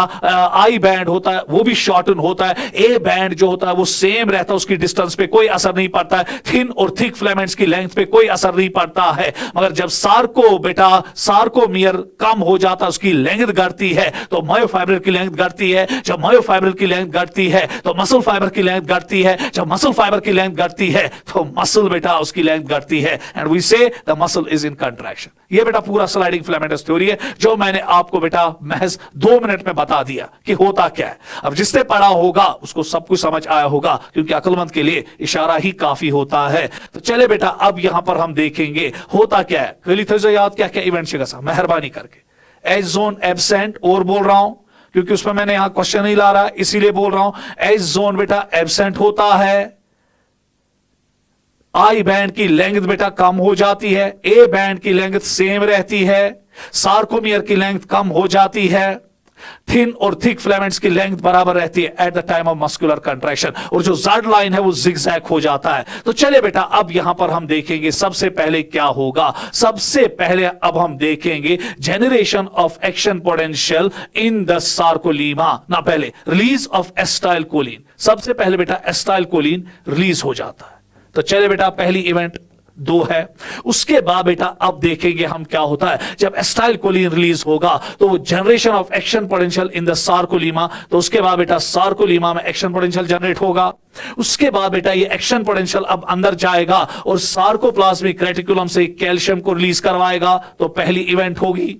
आई बैंड होता है वो भी शॉर्टन होता है, ए बैंड जो होता है वो सेम रहता है, उसकी डिस्टेंस पे कोई असर नहीं पड़ता है, थिन और थिक फिलामेंट्स की लेंथ पे कोई असर नहीं पड़ता है। मगर जब सार्कोमियर कम हो जाता है, उसकी लेंथ घटती है, तो मायोफाइबर की लेंथ घटती है। जब मायोफाइबर की लेंथ घटती है तो मसल फाइबर की लेंथ घटती है। जब मसल फाइबर की लेंथ घटती है तो मसल बेटा उसकी लेंथ घटती है, एंड वी से the muscle is in contraction. ये बेटा पूरा स्लाइडिंग फिलामेंटस थ्योरी है, जो मैंने आपको बेटा महज 2 मिनट में बता दिया कि होता क्या है। अब जिसने पढ़ा होगा उसको सब कुछ समझ आया होगा, क्योंकि अक्लमंद के लिए इशारा ही काफी होता है। तो चले बेटा अब यहां पर हम देखेंगे होता क्या है। कल याद क्या क्या इवेंट शिका, मेहरबानी करके एज जोन एब्सेंट और बोल रहा हूं क्योंकि उसमें मैंने यहां क्वेश्चन नहीं ला रहा, इसीलिए बोल रहा हूं। एज जोन बेटा एब्सेंट होता है, आई बैंड की लेंथ बेटा कम हो जाती है, ए बैंड की लेंथ सेम रहती है, सार्कोमियर की लेंथ कम हो जाती है, थिन और थिक फिलामेंट्स की लेंथ बराबर रहती है at the time of muscular contraction, और जो ज़ेड लाइन है वो जिगजैग हो जाता है। तो चले बेटा अब यहां पर हम देखेंगे सबसे पहले क्या होगा। सबसे पहले अब हम देखेंगे generation of action potential in the सार्कोलीमा। ना पहले रिलीज ऑफ एस्टाइलकोलिन, सबसे पहले बेटा एस्टाइलकोलिन रिलीज हो जाता है। तो चले बेटा पहली इवेंट 2 है। उसके बाद बेटा अब देखेंगे हम क्या होता है जब एस्टाइलकोलिन रिलीज होगा, तो वो generation of action potential in the सार्कोलीमा, तो उसके बाद बेटा सार्कोलीमा में एक्शन पोटेंशियल जनरेट होगा। उसके बाद बेटा ये एक्शन पोटेंशियल अब अंदर जाएगा और सार्कोप्लाज्मिक रेटिकुलम से कैल्शियम को रिलीज करवाएगा, तो पहली इवेंट होगी।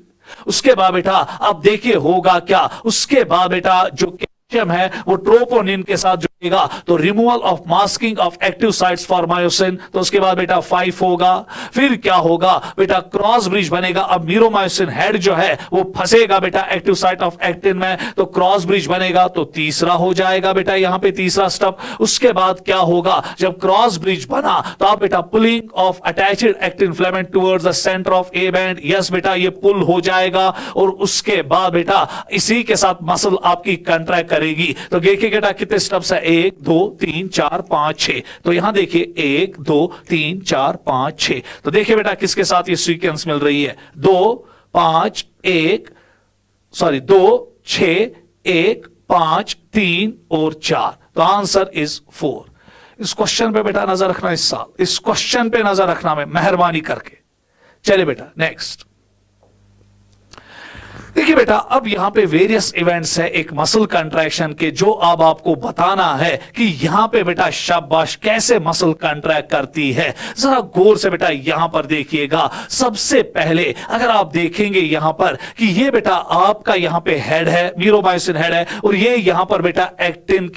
उसके बाद बेटा अब देखिए होगा क्या, उसके बाद बेटा जो है वो ट्रोपोनिन के साथ जुड़ेगा, तो removal of masking of active sites for myosin, तो उसके बाद बेटा 5 होगा। फिर क्या होगा बेटा क्रॉस ब्रिज बनेगा, अब मीरोमायोसिन हेड जो है वो फंसेगा बेटा एक्टिव साइट ऑफ एक्टिन में, तो क्रॉस ब्रिज बनेगा, तो तीसरा हो जाएगा बेटा यहां पे तीसरा स्टेप। उसके बाद क्या होगा जब क्रॉस ब्रिज बना तो आप बेटा pulling of attached actin filament towards the centre of A band, yes बेटा ये पुल हो जाएगा, और उसके बाद बेटा इसी के साथ मसल आपकी कंट्रैक्ट करेगी। तो देखिए बेटा कितने स्टेप्स है, 1 2 3 4 5 6, तो यहां देखिए 1 2 3 4 5 6, तो देखिए बेटा किसके साथ ये सीक्वेंस मिल रही है, 2 5 1 2 6 1 5 3 और 4, तो आंसर इज 4। इस क्वेश्चन पे बेटा नजर रखना, इस क्वेश्चन पे नजर रखना में मेहरबानी करके। चलिए बेटा नेक्स्ट, देखिए बेटा, अब यहां पे वेरियस इवेंट्स है एक मसल कंट्रैक्शन के, जो अब आपको बताना है कि यहां पे बेटा शाबाश कैसे मसल कंट्रैक्ट करती है। जरा गौर से बेटा यहां पर देखिएगा। सबसे पहले अगर आप देखेंगे यहां पर कि ये बेटा आपका यहां पे हेड है, मीरोमायोसिन हेड है, और ये यहां पर बेटा एक्टिन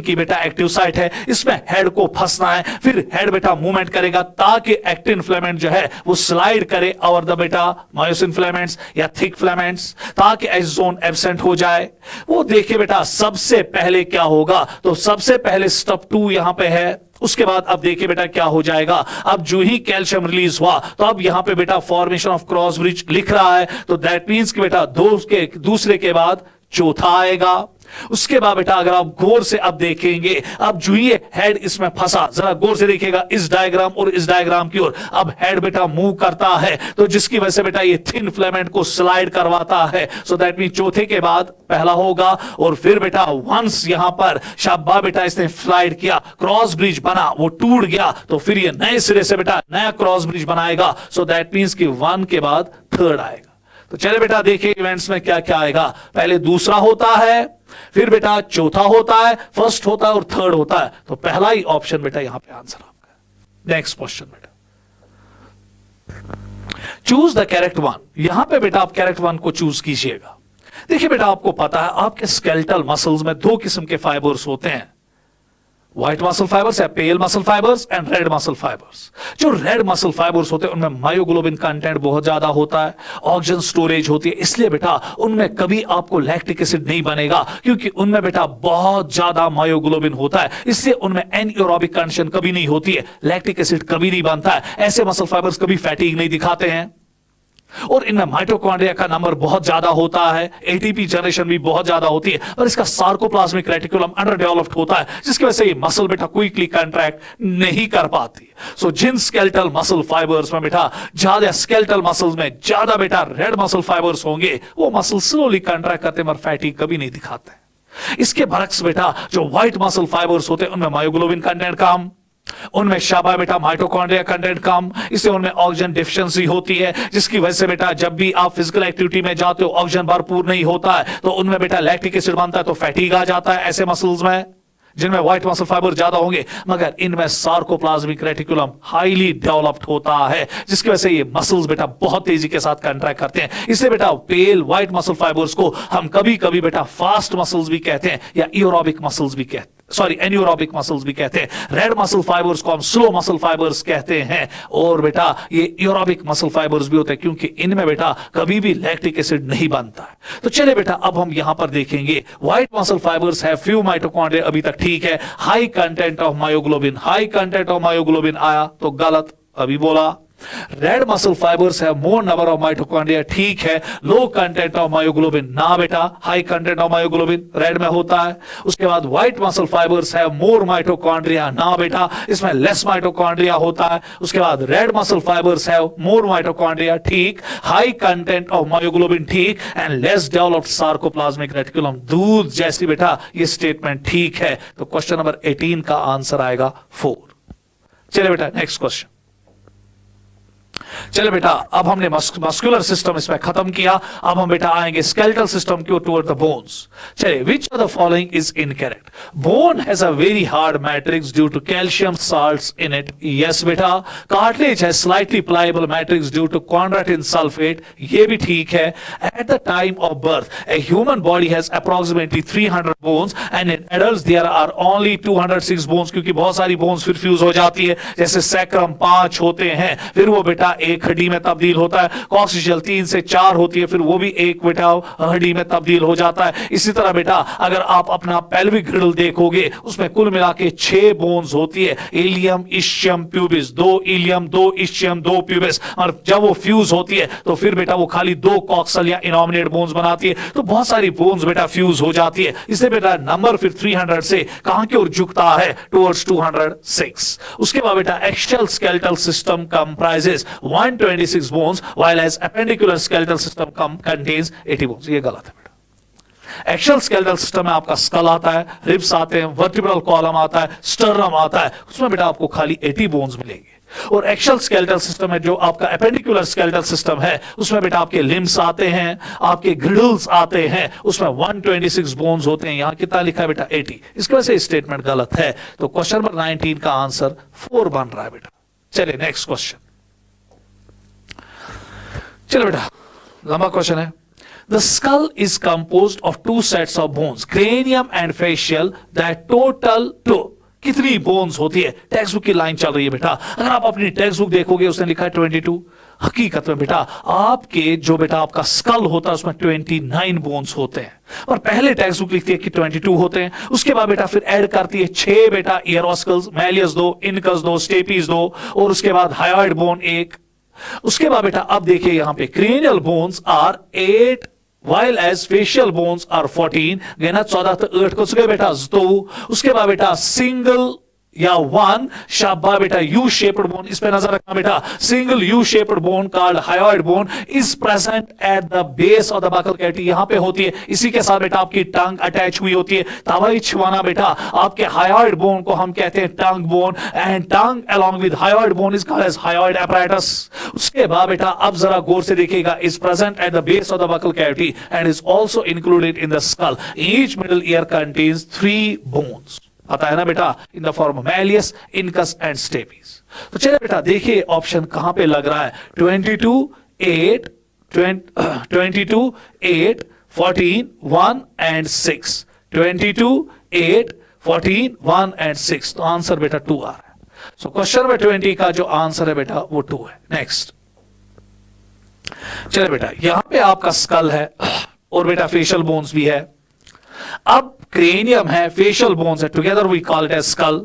की बेटा एक्टिव साइट है। इसमें हेड को फंसना है, फिर हेड बेटा मूवमेंट करेगा ताकि एक्टिन फिलामेंट जो है वो स्लाइड करे ओवर द बेटा मायोसिन फिलामेंट्स या थिक फिलामेंट्स, ताकि एज जोन एब्सेंट हो जाए। वो देखिए बेटा सबसे पहले क्या होगा, तो सबसे पहले स्टेप 2 यहां पे है। उसके बाद अब देखिए बेटा क्या हो जाएगा। अब जो ही कैल्शियम रिलीज हुआ तो अब यहां पे बेटा फॉर्मेशन ऑफ क्रॉस ब्रिज लिख रहा है, तो दैट मींस कि बेटा दूसरे के बाद चौथा आएगा। उसके बाद बेटा अगर आप गौर से अब देखेंगे, अब जो ही हेड इसमें फंसा, जरा गौर से देखिएगा इस डायग्राम और इस डायग्राम की ओर। अब हेड बेटा मूव करता है, तो जिसकी वजह से बेटा ये थिन फिलामेंट को स्लाइड करवाता है। सो दैट मीन चौथे के बाद पहला होगा, और फिर बेटा वंस यहां पर शाबा बेटा इसने स्लाइड किया, क्रॉस ब्रिज बना, वो टूट गया, तो फिर ये नए सिरे से बेटा नया क्रॉस ब्रिज बनाएगा। सो दैट मीन्स कि 1 के बाद 3rd आएगा। तो चले बेटा देखिए इवेंट्स में क्या क्या आएगा। पहले दूसरा होता है, फिर बेटा चौथा होता है, फर्स्ट होता है और 3rd होता है। तो पहला ही ऑप्शन बेटा यहां पे आंसर आपका। नेक्स्ट क्वेश्चन बेटा, चूज द करेक्ट वन। यहां पे बेटा आप करेक्ट वन को चूज कीजिएगा। देखिए बेटा आपको पता है आपके स्केलेटल मसल्स में 2 किस्म के फाइबर्स होते हैं, व्हाइट मसल फाइबर्स या pale muscle fibres and red muscle fibres. जो रेड मसल फाइबर्स होते हैं उनमें मायोग्लोबिन कंटेंट बहुत ज्यादा होता है, ऑक्सीजन स्टोरेज होती है, इसलिए बेटा उनमें कभी आपको लैक्टिक एसिड नहीं बनेगा, क्योंकि उनमें बेटा बहुत ज्यादा मायोग्लोबिन होता है, इसलिए उनमें एनएरोबिक कंडीशन कभी नहीं होती है, लैक्टिक एसिड कभी नहीं बनता है। ऐसे मसल फाइबर्स कभी फैटिग नहीं दिखाते हैं, और इनमें माइटोकॉन्ड्रिया का नंबर बहुत ज्यादा होता है, एटीपी जनरेशन भी बहुत ज्यादा होती है, और इसका सार्कोप्लाज्मिक रेटिकुलम अंडर डेवलप्ड होता है, जिसकी वजह से ये मसल बेटा क्विकली कंट्रैक्ट नहीं कर पाती। सो जिन स्केलेटल मसल फाइबर्स में बेटा ज्यादा स्केलेटल मसल्स में ज्यादा बेटा रेड मसल फाइबर्स होंगे, वो मसल स्लोली कंट्रैक्ट करते हैं मगर फैटिग कभी नहीं दिखाते। इसके बरक्स बेटा जो व्हाइट मसल फाइबर्स होते हैं उनमें मायोग्लोबिन कंटेंट कम, उनमें शाबा बेटा माइटोकॉन्ड्रिया कंटेंट कम, इससे उनमें ऑक्सीजन डिफिशिएंसी होती है, जिसकी वजह से बेटा जब भी आप फिजिकल एक्टिविटी में जाते हो ऑक्सीजन भरपूर नहीं होता है, तो उनमें बेटा लैक्टिक एसिड बनता है, तो फैटिग आ जाता है ऐसे मसल्स में जिनमें व्हाइट मसल फाइबर ज्यादा होंगे। मगर इनमें सार्कोप्लाज्मिक रेटिकुलम हाईली डेवलप्ड होता है, जिसकी वजह से ये मसल्स बेटा बहुत तेजी के साथ कंट्रैक्ट करते हैं। इसलिए बेटा पेल व्हाइट मसल फाइबर्स को हम कभी कभी बेटा फास्ट मसल्स भी कहते हैं या एरोबिक मसल्स भी कहते हैं, सॉरी एनियोरोबिक मसल्स भी कहते हैं। रेड मसल फाइबर्स को हम स्लो मसल फाइबर्स कहते हैं, और बेटा ये एरोबिक मसल फाइबर्स भी होते हैं, क्योंकि इनमें बेटा कभी भी लैक्टिक एसिड नहीं बनता है। तो चले बेटा अब हम यहां पर देखेंगे, व्हाइट मसल फाइबर्स है फ्यू माइटोकॉन्ड्रिया, अभी तक ठीक है। High content of myoglobin, high content of myoglobin आया तो गलत, अभी बोला। रेड मसल फाइबर्स है मोर नंबर ऑफ माइटोकॉन्ड्रिया, ठीक है। लो कंटेंट ऑफ मायोग्लोबिन, ना बेटा high content of myoglobin red में होता है। उसके बाद व्हाइट मसल फाइबर्स है मोर माइटोकॉन्ड्रिया, ना बेटा इसमें लेस माइटोकॉन्ड्रिया होता है। उसके बाद रेड मसल फाइबर्स है मोर माइटोकॉन्ड्रिया, ठीक। हाई कंटेंट ऑफ मायोग्लोबिन, ठीक। And less developed sarcoplasmic reticulum, दूध जैसी बेटा ये स्टेटमेंट ठीक है। तो क्वेश्चन नंबर 18 का आंसर आएगा 4। चलिए बेटा नेक्स्ट क्वेश्चन। चलो बेटा अब हमने मस्कुलर सिस्टम इसमें खत्म किया, अब हम बेटा आएंगे स्केलेटल सिस्टम की ओर टुवर्ड द बोन्स। चलिए, which of the following is incorrect? Bone has a very hard matrix due to calcium salts in it. Yes बेटा। Cartilage has slightly pliable matrix due to chondroitin sulphate, ये भी ठीक है। At the time of birth a human body has approximately 300 bones and in adults there are only 206 bones, क्योंकि बहुत सारी bones फिर fuse हो जाती है, जैसे सैक्रम 5 होते हैं, फिर वो बेटा एक हड्डी में तब्दील होता है। कॉक्सिशियल 3 से 4 होती है, फिर वो भी एक बेटा हड्डी में तब्दील हो जाता है। इसी तरह बेटा अगर आप अपना पेल्विक ग्रिडल देखोगे उसमें कुल मिला के 6 बोन्स होती है, ilium, ischium, pubis. 2 ilium, 2 ischium, 2 pubis. और जब वो फ्यूज होती है तो फिर बेटा वो खाली 2 कॉक्सल या इनॉमिनेट बोन्स बनाती है, तो बहुत सारी बोन्स बेटा फ्यूज हो जाती है। इसलिए बेटा नंबर फिर 300 से कहां की ओर झुकता है? टुवर्ड्स 206। उसके बाद बेटा axial skeletal system comprises 126 bones, while as appendicular skeletal system contains 80 bones. ये गलत है बेटा। एक्सियल स्केलेटल सिस्टम में आपका स्कल आता है, रिब्स आते हैं, वर्टिब्रल कॉलम आता है, स्टर्नम आता है, उसमें बेटा आपको खाली 80 बोन्स मिलेंगे। और एक्सल स्केलेटल सिस्टम है जो आपका एपेंडिकुलर स्केलेटल सिस्टम है, उसमें बेटा आपके लिम्स आते हैं, आपके ग्रिडल्स आते हैं, उसमें 126 बोन्स होते हैं। यहां कितना लिखा है बेटा 80, इसकी वजह से स्टेटमेंट गलत है। तो क्वेश्चन नंबर 19 का आंसर 4 बन रहा है बेटा। चलिए नेक्स्ट क्वेश्चन, चलो बेटा लंबा क्वेश्चन है। The skull is composed of two sets of bones, cranium and facial, that total to कितनी बोन्स होती है? टेक्स्ट बुक की लाइन चल रही है बेटा। अगर आप अपनी टेक्स्ट बुक देखोगे उसने लिखा है 22। हकीकत में बेटा आपके जो बेटा आपका स्कल होता है उसमें 29 बोन्स होते हैं, और पहले टेक्स्ट बुक लिखती है कि 22 होते हैं। उसके बाद बेटा फिर ऐड करती है 6 बेटा ईयर ऑस्कल्स, मैलियस 2, इनकस 2, स्टेपीज 2, और उसके बाद हायोइड बोन 1। उसके बाद बेटा अब देखिए यहां पे cranial bones are 8 while as facial bones are 14। गए ना 14 तो 8 को गए बेटा 2। उसके बाद बेटा सिंगल या 1 शाबा बेटा यू शेप्ड बोन, इस पे नजर रखना बेटा। Single U shaped bone called hyoid bone is present at the base of the buccal cavity, यहां पे होती है। इसी के साथ बेटा आपकी टंग अटैच हुई होती है। तवाई छिवाना बेटा आपके हायोइड बोन को हम कहते हैं tongue bone, and tongue along with hyoid bone is called as hyoid apparatus। उसके बाद बेटा अब जरा गौर से देखिएगा, is present at the base of the buccal cavity and is also included in the skull. Each middle ear contains 3 bones, आता है ना बेटा, in the form malleus, incus and stapes. तो चलिए बेटा देखिए ऑप्शन कहां पे लग रहा है। 22, 8, 14, 1 एंड 6। 22, 8, 14, 1 एंड 6। तो आंसर बेटा 2 आ रहा है। सो क्वेश्चन नंबर 20 का जो आंसर है बेटा वो 2 है। नेक्स्ट चलिए बेटा यहां पे आपका स्कल है और बेटा फेशियल बोन्स भी है। अब क्रेनियम है, फेशियल बोन्स है, together we call it as skull.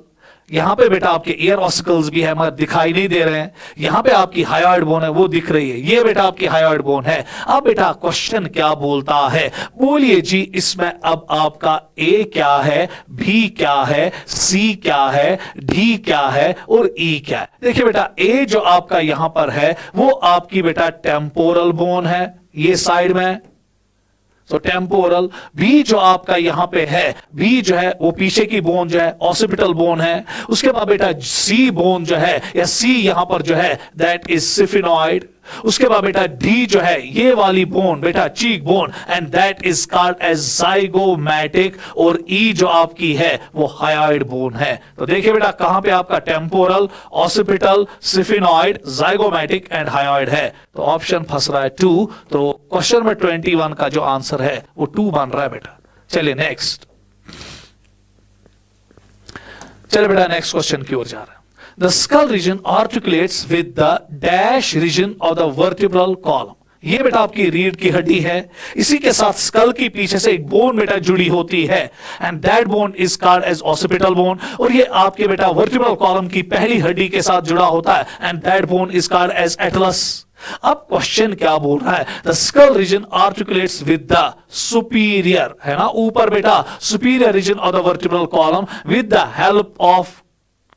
यहां पे बेटा आपके ईयर ऑस्कल्स भी है मगर दिखाई नहीं दे रहे हैं। यहां पे आपकी हायोइड बोन है वो दिख रही है, ये बेटा आपकी हायोइड बोन है। अब बेटा क्वेश्चन क्या बोलता है, बोलिए जी इसमें अब आपका ए क्या है, बी क्या है, सी क्या है, डी क्या है और ई क्या है। देखिए बेटा ए जो आपका यहां पर है वो आपकी बेटा टेम्पोरल बोन है, ये साइड में, तो टेम्पोरल। बी जो आपका यहां पे है, बी जो है वो पीछे की बोन जो है ऑसिपिटल बोन है। उसके बाद बेटा सी बोन जो है या सी यहां पर जो है दैट इज सिफिनॉइड। उसके बाद बेटा डी जो है ये वाली बोन बेटा cheek bone and that is called as zygomatic, और ई जो आपकी है वो हायोइड बोन है। तो देखिए बेटा कहां पे आपका temporal, occipital, sphenoid, zygomatic and hyoid है। तो ऑप्शन फंस रहा है 2। तो क्वेश्चन नंबर 21 का जो आंसर है वो 2 बन रहा है बेटा। चलिए नेक्स्ट, चलिए बेटा नेक्स्ट क्वेश्चन की ओर जा रहा है। The skull region articulates with the dash region of the vertebral column। ये बेटा आपकी रीढ़ की हड्डी है, इसी के साथ स्कल की पीछे से एक बोन बेटा जुड़ी होती है and that bone is called as occipital bone, और ये आपके बेटा वर्टिब्रल कॉलम की पहली हड्डी के साथ जुड़ा होता है and that bone is called as atlas. अब क्वेश्चन क्या बोल रहा है, the skull region articulates with the superior, है ना ऊपर बेटा, superior region of the vertebral column with the help of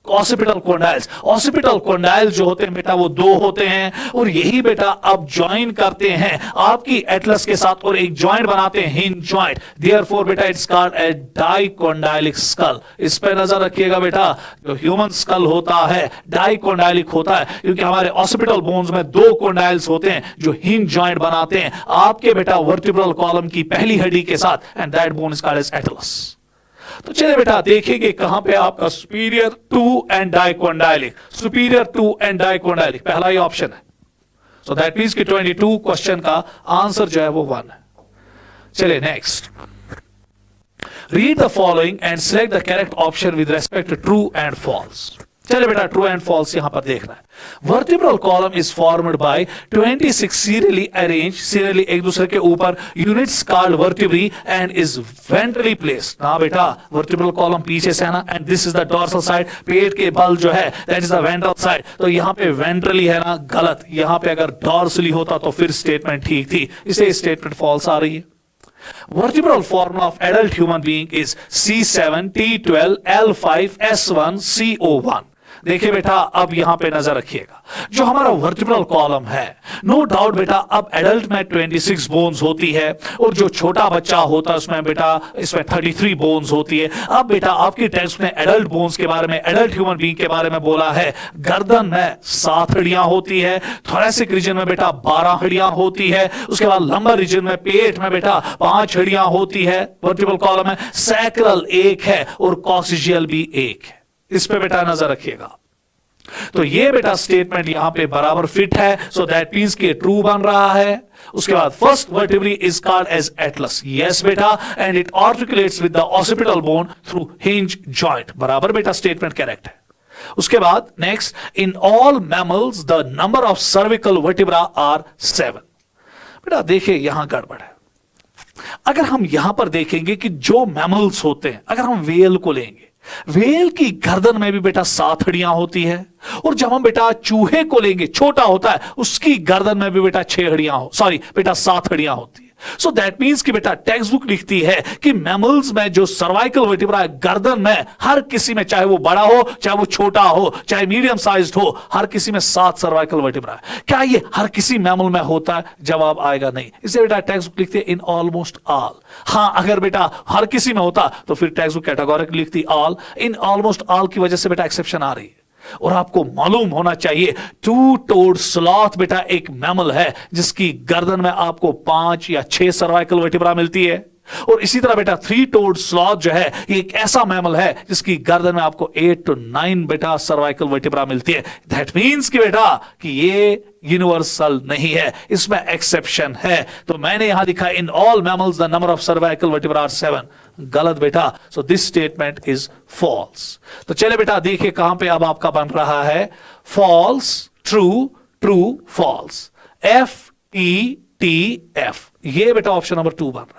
occipital condyles. Occipital condyle जो होते हैं बेटा वो 2 होते हैं, और यही बेटा अब ज्वाइन करते हैं आपकी एटलस के साथ और एक ज्वाइंट बनाते हैं, हिंज ज्वाइंट। देयरफॉर बेटा it's called a dicondylic school. इस पे नजर रखिएगा बेटा, जो ह्यूमन स्कल होता है डाइकोंडाइलिक होता है क्योंकि हमारे ऑसिपिटल बोन्स में 2 कोंडाइल्स होते हैं जो हिंज ज्वाइंट बनाते हैं आपके बेटा वर्टिब्रल कॉलम की पहली हड्डी के साथ and that bone is called as atlas. तो चलिए बेटा देखेंगे कहां पे आपका superior 2 and dicondylic, superior 2 and dicondylic पहला ही ऑप्शन है। सो दैट मींस कि 22 क्वेश्चन का आंसर जो है वो 1 है। चलिए next, read the following and select the correct option with respect to true and false. चलिए बेटा ट्रू एंड फॉल्स यहां पर देखना है। Vertebral column is formed by 26 serially arrange, serially एक दूसरे के ऊपर, units called vertebrae and is ventrally placed. ना बेटा वर्टिब्रल कॉलम पीछे से है ना, and this is the dorsal side, पेट के बल जो है that is the ventral side. तो यहां पे वेंट्रली है ना, गलत। यहां पे अगर डोर्सली होता तो फिर स्टेटमेंट ठीक थी, इसलिए स्टेटमेंट फॉल्स आ रही है। Vertebral formula of adult human being is C7, T12, L5, S1, CO1. देखिए बेटा अब यहां पे नजर रखिएगा, जो हमारा वर्टिब्रल कॉलम है, नो डाउट बेटा अब एडल्ट में 26 बोन्स होती है और जो छोटा बच्चा होता है उसमें बेटा इसमें 33 बोन्स होती है। अब बेटा आपकी टेक्स्ट में एडल्ट बोन्स के बारे में, एडल्ट ह्यूमन बीइंग के बारे में बोला है, गर्दन में 7 हड्डियां होती है, थोरेसिक रीजन में बेटा 12 हड्डियां होती है, उसके बाद लंबर रीजन में पेट में बेटा 5 हड्डियां होती है, वर्टिब्रल कॉलम में सैक्रल 1 है और कॉक्सिजियल भी 1 है। इस पे बेटा नजर रखिएगा। तो ये बेटा स्टेटमेंट यहां पे बराबर फिट है, सो दैट मींस कि ट्रू बन रहा है। उसके बाद first vertebrae is called as atlas, yes बेटा, and it articulates with the occipital bone through hinge joint, बराबर बेटा स्टेटमेंट करेक्ट है। उसके बाद next, in all mammals the number of cervical vertebra are 7। बेटा देखिए यहां गड़बड़ है। अगर हम यहां पर देखेंगे कि जो मैमल्स होते हैं, अगर हम वेल को लेंगे, वेल की गर्दन में भी बेटा 7 हड्डियां होती है, और जब हम बेटा चूहे को लेंगे, छोटा होता है, उसकी गर्दन में भी बेटा 6 हड्डियां बेटा 7 हड्डियां होती है। सो दैट मींस कि बेटा टेक्स्ट बुक लिखती है कि मैमल्स में जो सर्वाइकल वर्टिब्रा है गर्दन में, हर किसी में, चाहे वो बड़ा हो, चाहे वो छोटा हो, चाहे मीडियम साइज्ड हो, हर किसी में 7 सर्वाइकल वर्टिब्रा है। क्या ये हर किसी मैमल में होता है? जवाब आएगा नहीं। इसलिए बेटा टेक्स्ट बुक लिखती है इन ऑलमोस्ट ऑल। हां, अगर बेटा हर किसी में होता तो फिर टेक्स्ट बुक कैटेगोरिकली लिखती ऑल। इन ऑलमोस्ट ऑल की वजह से बेटा एक्सेप्शन आ रही है। और आपको मालूम होना चाहिए, 2-toed स्लॉथ बेटा एक मैमल है जिसकी गर्दन में आपको 5 या 6 सर्वाइकल वर्टिब्रा मिलती है, और इसी तरह बेटा 3-toed स्लॉथ जो है ये एक ऐसा मैमल है जिसकी गर्दन में आपको 8 to 9 बेटा सर्वाइकल वर्टिब्रा मिलती है। दैट मींस कि बेटा कि ये यूनिवर्सल नहीं है, इसमें एक्सेप्शन है। तो मैंने यहां लिखा in all mammals the number of cervical vertebra are 7, गलत बेटा। So this statement is false. तो चले बेटा देखिए कहां पे अब आपका बन रहा है false, true, true, false, FETF। ये बेटा ऑप्शन नंबर 2 बन रहा है।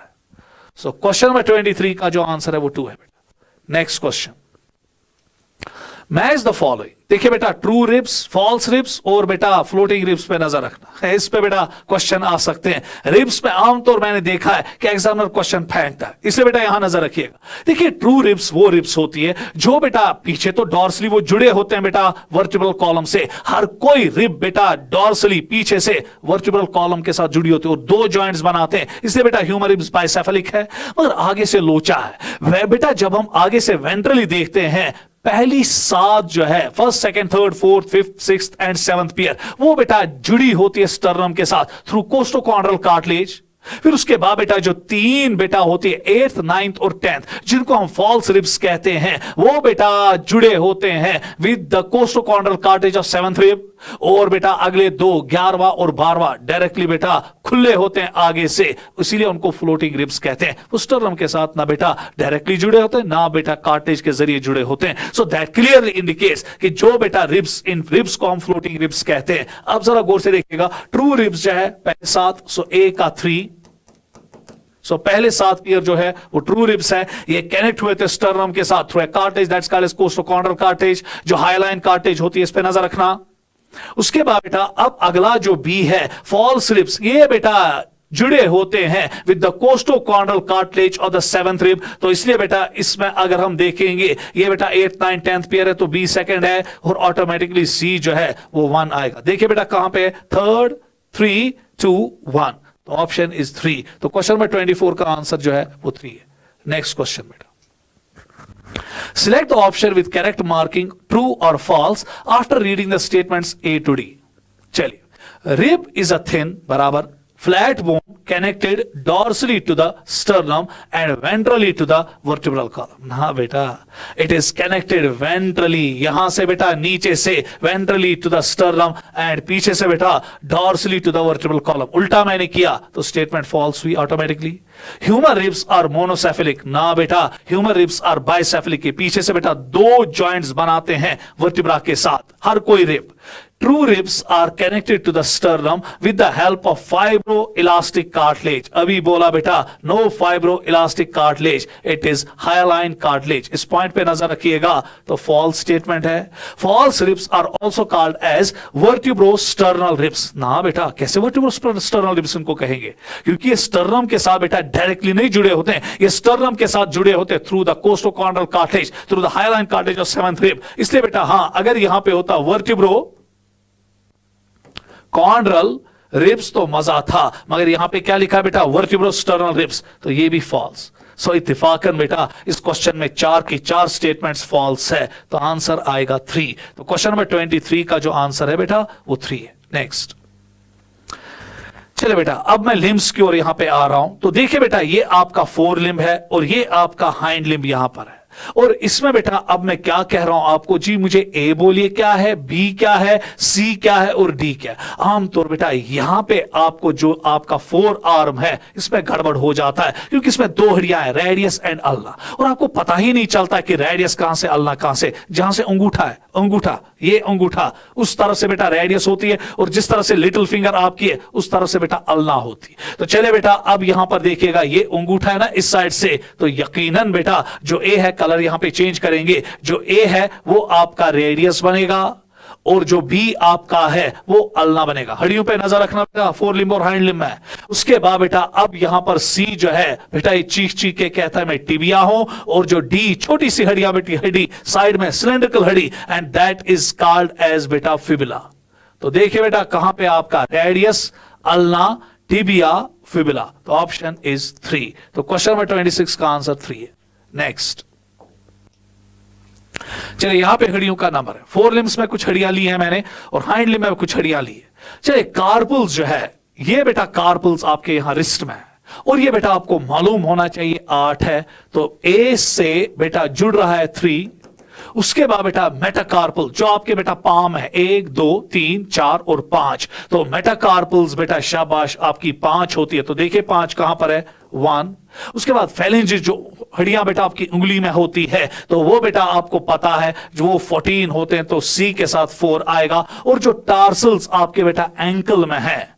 सो क्वेश्चन नंबर 23 का जो आंसर है वो 2 है बेटा। Next question, match the following. देखिए बेटा ट्रू रिब्स, फॉल्स रिब्स और बेटा फ्लोटिंग रिब्स पे नजर रखना है। इस पे बेटा क्वेश्चन आ सकते हैं। रिब्स पे आमतौर मैंने देखा है कि एग्जामिनर क्वेश्चन फेंकता है, इसलिए बेटा यहां नजर रखिएगा। देखिए ट्रू रिब्स वो रिब्स होती है जो बेटा पीछे तो डॉर्सली वो जुड़े होते हैं बेटा वर्टिब्रल कॉलम से। हर कोई रिब बेटा डॉर्सली पीछे से वर्टिब्रल कॉलम के साथ जुड़ी होती है और 2 जॉइंट्स बनाते हैं, इसलिए बेटा ह्यूमर रिब्स बाइसेफेलिक है, मगर आगे से लोचा है। वह बेटा जब हम आगे से वेंट्रली देखते हैं, पहली 7 जो है, first, second, third, fourth, fifth, sixth and 7th pair, वो बेटा जुड़ी होती है स्टर्नम के साथ थ्रू कोस्टोकॉन्ड्रल कार्टिलेज। फिर उसके बाद बेटा जो 3 बेटा होती है, 8th, 9th और 10th, जिनको हम फॉल्स रिब्स कहते हैं, वो बेटा जुड़े होते हैं with the costochondral cartilage of 7th rib. और बेटा अगले 2, 11वां और 12वां डायरेक्टली बेटा खुले होते हैं आगे से, इसीलिए उनको फ्लोटिंग रिब्स कहते हैं। वो स्टर्नम के साथ ना बेटा डायरेक्टली जुड़े होते हैं, ना बेटा कार्टिलेज के जरिए जुड़े होते हैं। सो दैट क्लियरली इंडिकेट्स कि जो बेटा रिब्स, इन रिब्स को हम फ्लोटिंग रिब्स कहते हैं। अब जरा गौर से देखिएगा, ट्रू रिब्स जो है पहले 7, सो ए का 3, सो पहले 7 पेयर जो है वो ट्रू रिब्स है। ये कनेक्ट हुए थे स्टर्नम के साथ through a cartilage that's called as costochondral cartilage, जो हाइलाइन कार्टिलेज होती है, इस पे नजर रखना। उसके बाद बेटा अब अगला जो बी है फॉल्स रिब्स, ये बेटा जुड़े होते हैं with the costochondral cartilage of the 7th rib. तो इसलिए बेटा इसमें अगर हम देखेंगे ये बेटा 8th, 9th, 10th पेयर है, तो बी सेकंड है और ऑटोमेटिकली सी जो है वो 1 आएगा। देखिए बेटा कहां पे, 3rd, 3, 2, 1, तो ऑप्शन इज 3। तो क्वेश्चन नंबर 24 का आंसर जो है वो 3 है। नेक्स्ट क्वेश्चन बेटा, select the option with correct marking true or false after reading the statements A to D। चलिए, rib is a thin बराबर flat bone connected dorsally to the sternum and ventrally to the vertebral column। ना बेटा, it is connected ventrally, यहां से बेटा नीचे से ventrally to the sternum and पीछे से बेटा dorsally to the vertebral column। उल्टा मैंने किया तो statement false हुई automatically। Human ribs are monocephalic, ना बेटा human ribs are bicephalic। पीछे से बेटा 2 joints बनाते हैं vertebra के साथ हर कोई rib। True ribs are connected to the sternum with the help of fibroelastic cartilage. अभी बोला बेटा no fibroelastic cartilage, it is hyaline cartilage. इस पॉइंट पे नजर रखिएगा तो false statement है. False ribs are also called as vertebrosternal ribs. ना बेटा कैसे vertebrosternal ribs इनको कहेंगे, क्योंकि ये sternum के साथ बेटा डायरेक्टली नहीं जुड़े होते हैं, ये sternum के साथ जुड़े होते हैं through the costochondral cartilage, through the hyaline cartilage of seventh rib. इसलिए बेटा हाँ, अगर यहां पे होता vertebro कॉन्ड्रल रिब्स तो मजा था, मगर यहां पे क्या लिखा है बेटा वर्टिब्रोस्टर्नल रिब्स, तो ये भी फॉल्स. सो इत्तेफाकन बेटा इस क्वेश्चन में 4 की 4 स्टेटमेंट्स फॉल्स है, तो आंसर आएगा 3. तो क्वेश्चन नंबर 23 का जो आंसर है बेटा वो 3 है. नेक्स्ट चले बेटा, अब मैं लिम्स की ओर यहां पे आ रहा हूं. तो देखिए बेटा ये आपका फोर लिम्ब है और ये आपका हाइंड लिम्ब यहां पर है, और इसमें बेटा अब मैं क्या कह रहा हूं आपको, जी मुझे ए बोलिए क्या है, बी क्या है, सी क्या है और डी क्या है. आमतौर बेटा यहां पे आपको जो आपका फोर आर्म है इसमें गड़बड़ हो जाता है, क्योंकि इसमें 2 हड्डियां हैं, रेडियस एंड अल्ना, और आपको पता ही नहीं चलता कि रेडियस कहां से अल्ना कहां से. जहां से अंगूठा है, अंगूठा ये अंगूठा उस तरफ से बेटा रेडियस होती है, और जिस तरह से लिटिल फिंगर आपकी है उस तरफ से बेटा अल्ना होती है. तो चले बेटा अब यहां पर देखिएगा ये अंगूठा है ना इस साइड से, तो यकीनन बेटा जो ए है, कलर यहां पे चेंज करेंगे, जो ए है वो आपका रेडियस बनेगा और जो बी आपका है वो अल्ना बनेगा. हड्डियों पे नजर रखना बेटा, फोर लिम्ब और हाइंड लिम्ब है. उसके बाद बेटा अब यहां पर सी जो है बेटा ये चीख चीख के कहता है मैं टिबिया हूं, और जो डी छोटी सी हड्डियां बेटी हड्डी साइड में सिलेंड्रिकल हड्डी, and that is called as बेटा फिबुला. तो देखिए बेटा कहां पे आपका रेडियस, अल्ना, टिबिया, फिबुला. तो ऑप्शन इज 3. तो क्वेश्चन नंबर 26 का आंसर 3 है. नेक्स्ट चलिए यहां पे हड्डियों का नंबर है. फोर लिम्स में कुछ हड्डियां ली है मैंने और हाइंड लिम्ब में कुछ हड्डियां ली है. चलिए कार्पल्स जो है, ये बेटा कार्पल्स आपके यहां रिस्ट में है, और ये बेटा आपको मालूम होना चाहिए 8 है. तो ए से बेटा जुड़ रहा है 3. उसके बाद बेटा मेटाकार्पल जो आपके बेटा पाम है 1 2 3 4 और 5, तो मेटाकार्पल्स बेटा शाबाश आपकी 5 होती है. तो देखिए 5 कहां पर है, 1. उसके बाद फेलेंजेस जो हड्डियां बेटा आपकी उंगली में होती है, तो वो बेटा आपको पता है जो वो 14 होते हैं, तो सी के साथ 4 आएगा. और जो टार्सल्स आपके बेटा एंकल में है,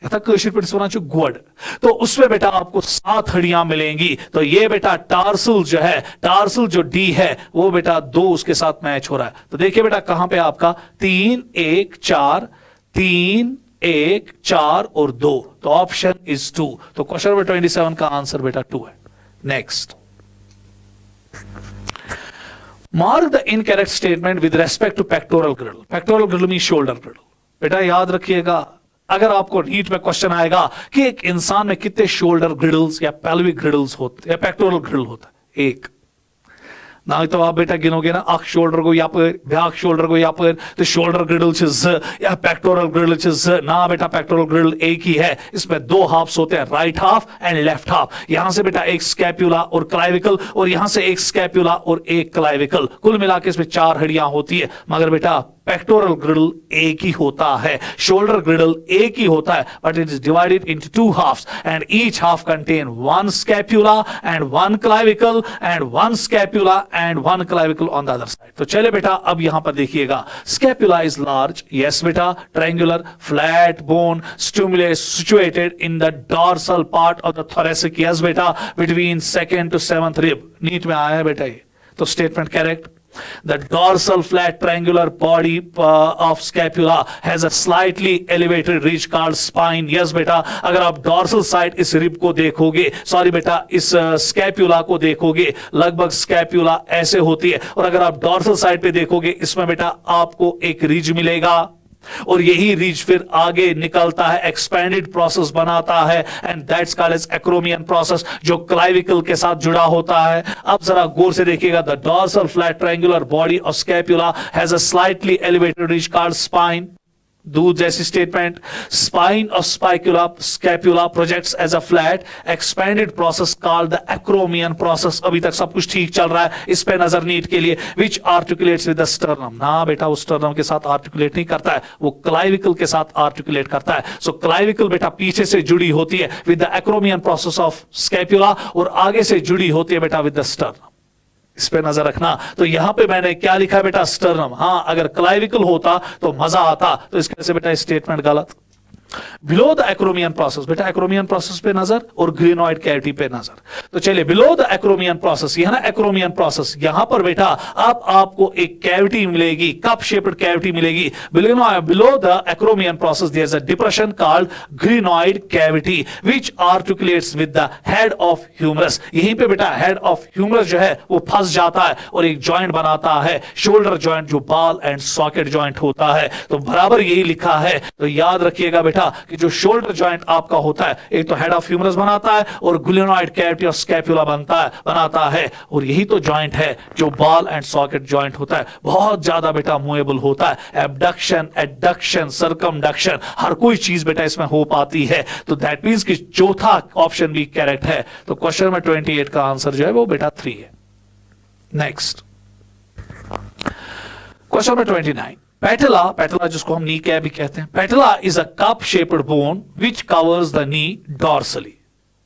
गुड, तो उसमें बेटा आपको 7 हड्डियां मिलेंगी. तो ये बेटा टार्सल जो है, टार्सल जो डी है वो बेटा 2 उसके साथ मैच हो रहा है. तो देखिए बेटा कहां पे आपका 3 1 4 3 1 4 और 2, तो ऑप्शन इज 2. तो क्वेश्चन नंबर 27 का आंसर बेटा 2 है. Next mark the incorrect statement with respect to pectoral girdle. Pectoral girdle mean shoulder girdle. बेटा याद रखिएगा अगर आपको नीट में क्वेश्चन आएगा कि एक इंसान में कितने शोल्डर ग्रिडल्स या पेल्विक ग्रिडल्स होते या पेक्टोरल ग्रिडल होता है, 1. ना तो आप बेटा गिनोगे ना अख शोल्डर को यपर, ब्याक शोल्डर को यपर, तो शोल्डर ग्रिडल ज या पेक्टोरल ग्रिडल ज ना बेटा. पेक्टोरल ग्रिडल एक ही है, इसमें 2 हाफ्स होते हैं, right half and left half. यहां से बेटा एक स्कैप्यूला और क्लाइविकल, और यहां से एक स्कैप्यूला और एक क्लाइविकल, कुल मिला के इसमें 4 हड्डियां होती है. मगर बेटा पेक्टोरल ग्रिडल एक ही होता है, शोल्डर ग्रिडल एक ही होता है, but it is divided into 2 halves and each half contain 1 scapula and 1 clavicle and 1 scapula and 1 clavicle on the other side. तो चले बेटा अब यहां पर देखिएगा, स्कैप्यूला इज लार्ज, यस बेटा, triangular flat bone situated in the dorsal part of the thoracic, yes बेटा, between 2nd to 7th rib. NEET में आया है बेटा ये, तो statement correct. The dorsal flat triangular body of scapula has a slightly elevated ridge called spine. Yes बेटा, अगर आप dorsal side इस rib को देखोगे, सॉरी बेटा इस scapula को देखोगे, लगभग scapula ऐसे होती है, और अगर आप dorsal side पे देखोगे इसमें बेटा आपको एक ridge मिलेगा, और यही रीज फिर आगे निकलता है, एक्सपेंडेड प्रोसेस बनाता है, and that's called as acromion process, जो क्लाइविकल के साथ जुड़ा होता है. अब जरा गौर से देखिएगा, the dorsal flat triangular body of scapula has a slightly elevated ridge called spine. दूध जैसी statement, spine of scapula projects as a flat expanded process called the acromion process. अभी तक सब कुछ ठीक चल रहा है, इस पे नजर नीट के लिए. विच आर्टिकुलेट्स विद द स्टर्नम. ना बेटा वो स्टर्नम के साथ आर्टिकुलेट नहीं करता है, वो क्लाइविकल के साथ आर्टिकुलेट करता है. सो क्लाइविकल बेटा पीछे से जुड़ी होती है with the acromion process of scapula, और आगे से जुड़ी होती है बेटा विद द स्टर्नम. इस पे नजर रखना। तो यहां पे मैंने क्या लिखा है बेटा, स्टर्नम। हां, अगर क्लाविकल होता तो मजा आता, तो इसके वजह से बेटा स्टेटमेंट गलत। बिलो द एक्रोमियन प्रोसेस, बेटा एक्रोमियन प्रोसेस पे नजर और ग्रेनॉइड कैविटी पे नजर। तो चलिए बिलो द एक्रोमियन प्रोसेस, यह ना एक्रोमियन प्रोसेस, यहां पर बेटा अब आपको एक कैविटी मिलेगी, कप शेप्ड कैविटी मिलेगी। Below the acromion process there is a depression called glenoid cavity which articulates with the head of humerus. यहीं पे बेटा हेड ऑफ ह्यूमरस जो है वो फंस जाता है और एक जॉइंट बनाता है, शोल्डर जॉइंट, जो बॉल एंड सॉकेट जॉइंट होता है। तो बराबर यही लिखा है। तो याद रखिएगा बेटा कि जो शोल्डर जॉइंट आपका होता है, एक तो हेड ऑफ ह्यूमरस बनाता है और ग्लेनोइड कैविटी और स्कैपुला बनाता है, और यही तो जॉइंट है जो बॉल एंड सॉकेट जॉइंट होता है। बहुत ज्यादा बेटा मूवेबल होता है, एबडक्शन, एडक्शन, सर्कमडक्शन, हर कोई चीज बेटा इसमें हो पाती है। तो दैट मींस कि चौथा ऑप्शन भी करेक्ट है। तो क्वेश्चन में 28 का आंसर जो है वो बेटा 3 है। नेक्स्ट क्वेश्चन में 29, पैटेला, पैटेला जिसको हम नी कैप भी कहते हैं, पैटेला is a cup shaped bone which covers the knee dorsally.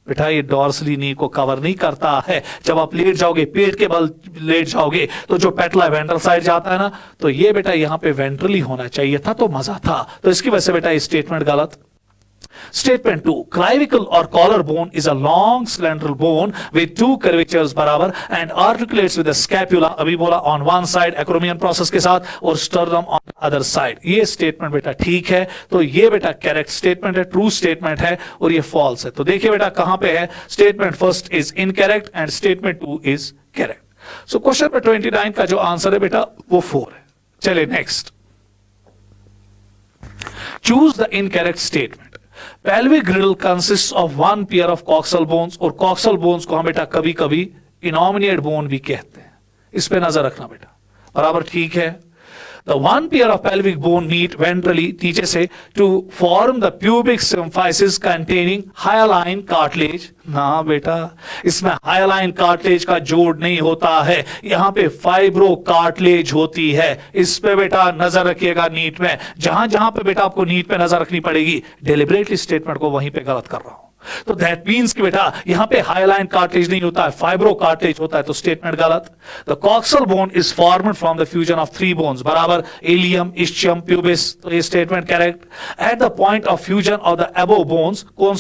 बेटा ये डॉर्सली नी को कवर नहीं करता है। जब आप लेट जाओगे, पेट के बल लेट जाओगे, तो जो पैटेला वेंट्रल साइड जाता है ना, तो ये बेटा यहां पे वेंट्रली होना चाहिए था, तो मजा था। तो इसकी वजह से बेटा ये स्टेटमेंट गलत। Statement 2, clavicle or collarbone is a long slender bone with two curvatures बराबर and articulates with the scapula, अभी बोला on one side acromion process के साथ, और sternum on the other side। ये स्टेटमेंट बेटा ठीक है। तो ये बेटा करेक्ट स्टेटमेंट है, ट्रू स्टेटमेंट है, और ये फॉल्स है। तो देखिए बेटा कहां पे है, statement first is incorrect and statement 2 is correct. So question पे 29 का जो आंसर है बेटा वो 4 है। चलिए next, choose the incorrect statement. Pelvic girdle consists of one pair of coxal bones, और coxal bones को हम बेटा कभी कभी इनोमिनेट बोन भी कहते हैं। इस पे नजर रखना बेटा, बराबर ठीक है। The one pair of pelvic bone meet ventrally, नीचे से, to form the pubic symphysis containing hyaline cartilage। ना बेटा, इसमें hyaline cartilage का जोड़ नहीं होता है, यहां पे फाइब्रो कार्टिलेज होती है। इस पे बेटा नजर रखिएगा नीट में, जहां जहां पे बेटा आपको नीट पे नजर रखनी पड़ेगी, डेलिबरेटली स्टेटमेंट को वहीं पे गलत कर रहा हूं। तो दैट मींस कि बेटा यहां पे हाइलाइन कार्टिलेज नहीं होता है, फाइब्रो कार्टिलेज होता है, तो स्टेटमेंट गलत। The coxal bone is formed from the fusion of 3 bones बराबर, इलियम, इस्चियम, प्यूबिस। तो ये statement correct. At the point of fusion of the above bones, कौन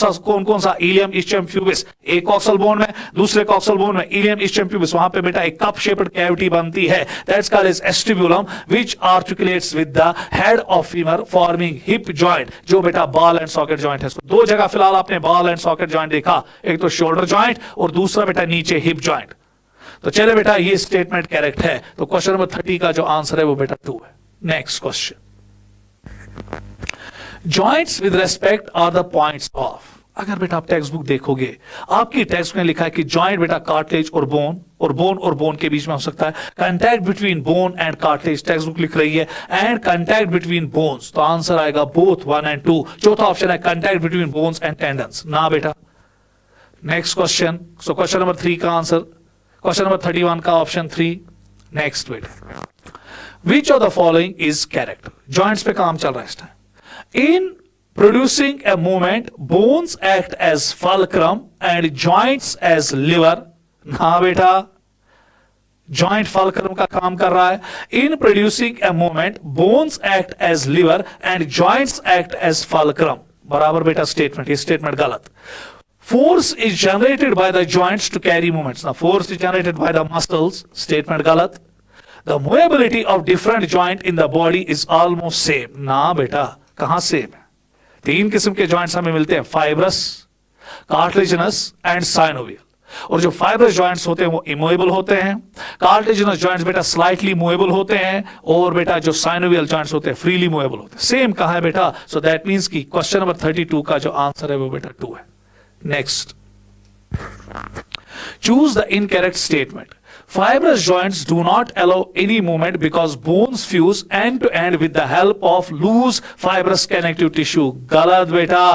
सा इलियम, इस्चियम, प्यूबिस, एक कॉक्सल बोन में, दूसरे कॉक्सल बोन में ilium, ischium, pubis, वहां पे बेटा एक कप शेप्ड कैविटी बनती है, that's called as acetabulum which articulates with the head of femur forming hip joint, जो बेटा बॉल एंड सॉकेट जॉइंट है। दो जगह फिलहाल आपने बॉल एंड सॉकेट जॉइंट देखा, एक तो शोल्डर जॉइंट और दूसरा बेटा नीचे हिप जॉइंट। तो चले बेटा ये स्टेटमेंट करेक्ट है। तो क्वेश्चन नंबर 30 का जो आंसर है वो बेटा 2 है। Next question, joints with respect our the points of. अगर बेटा आप टेक्स्ट बुक देखोगे, आपकी टेक्स्ट में लिखा है कि जॉइंट बेटा कार्टिलेज और बोन, और बोन और बोन के बीच में हो सकता है contact between bone and cartilage, text book लिख रही है, एंड कंटैक्ट बिटवीन बोन्स। तो आंसर आएगा बोथ 1 एंड 2। चौथा ऑप्शन है contact between bones and tendons, ना बेटा। नेक्स्ट क्वेश्चन, सो क्वेश्चन नंबर 3 का आंसर, क्वेश्चन नंबर 31 का ऑप्शन 3। नेक्स्ट बेटा, which of the following is correct. Joints पे काम चल रहा है इस time. In producing a movement, bones act as fulcrum and joints as liver। ना बेटा, जॉइंट फल्क्रम का काम कर रहा है। In producing a movement, bones act as lever and joints act as fulcrum, बराबर बेटा स्टेटमेंट, ये स्टेटमेंट गलत। Force is generated by the joints to carry movements. Now, force is generated by the muscles. Statement galat. The movability of different joint in the body is almost same. ना बेटा, कहां same है? 3 किस्म के joints हमें मिलते हैं, fibrous, cartilaginous and synovial. और जो फाइब्रस जॉइंट्स होते हैं वो इमूवेबल होते हैं, कार्टिलेजिनस जॉइंट्स बेटा स्लाइटली मूवेबल होते हैं, और बेटा जो साइनोवियल जॉइंट्स होते हैं फ्रीली मूवेबल होते हैं। सेम कहा है बेटा। सो दैट मींस कि क्वेश्चन नंबर 32 का जो आंसर है वो बेटा 2 है। Next, choose the incorrect statement. Fibrous joints do not allow any movement because bones fuse end to end with the help of loose fibrous connective tissue. गलत बेटा,